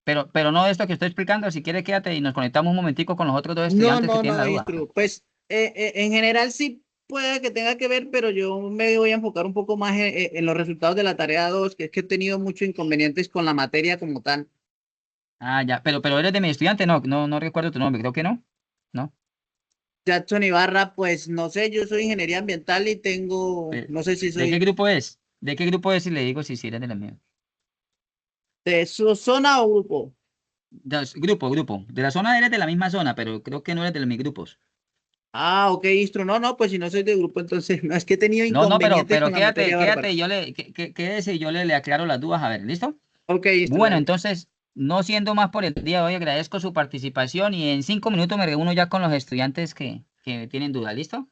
pero no esto que estoy explicando. Si quieres, quédate y nos conectamos un momentico con los otros dos No, estudiantes que no, tienen la no, duda. Istro. Pues en general sí puede que tenga que ver, pero yo me voy a enfocar un poco más en los resultados de la tarea 2, que es que he tenido muchos inconvenientes con la materia como tal. Ah, ya, pero eres de mi estudiante, no recuerdo tu nombre, creo que no. ¿No? Jackson Ibarra, pues no sé, yo soy ingeniería ambiental y tengo, Eh, no sé si ¿De qué soy grupo es? ¿De qué grupo es? Y le digo si eres de la mía. de su zona o grupo. Grupo. De la zona eres de la misma zona, pero creo que no eres de mis grupos. Ah, ok, Istro. No, no, pues si no soy de grupo, entonces no es que he tenido No, inconvenientes pero con la quédate, materia bárbara. quédate, quédese y yo le aclaro las dudas. A ver, ¿listo? Ok, Istro, Bueno, dale. entonces, no siendo más por el día de hoy, agradezco su participación y en 5 minutos me reúno ya con los estudiantes que tienen dudas. ¿Listo?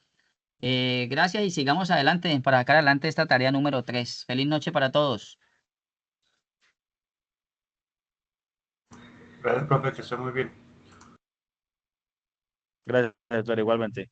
Gracias y sigamos adelante para sacar adelante esta tarea número 3. Feliz noche para todos. Gracias, profe, que esté muy bien. Gracias, doctor, igualmente.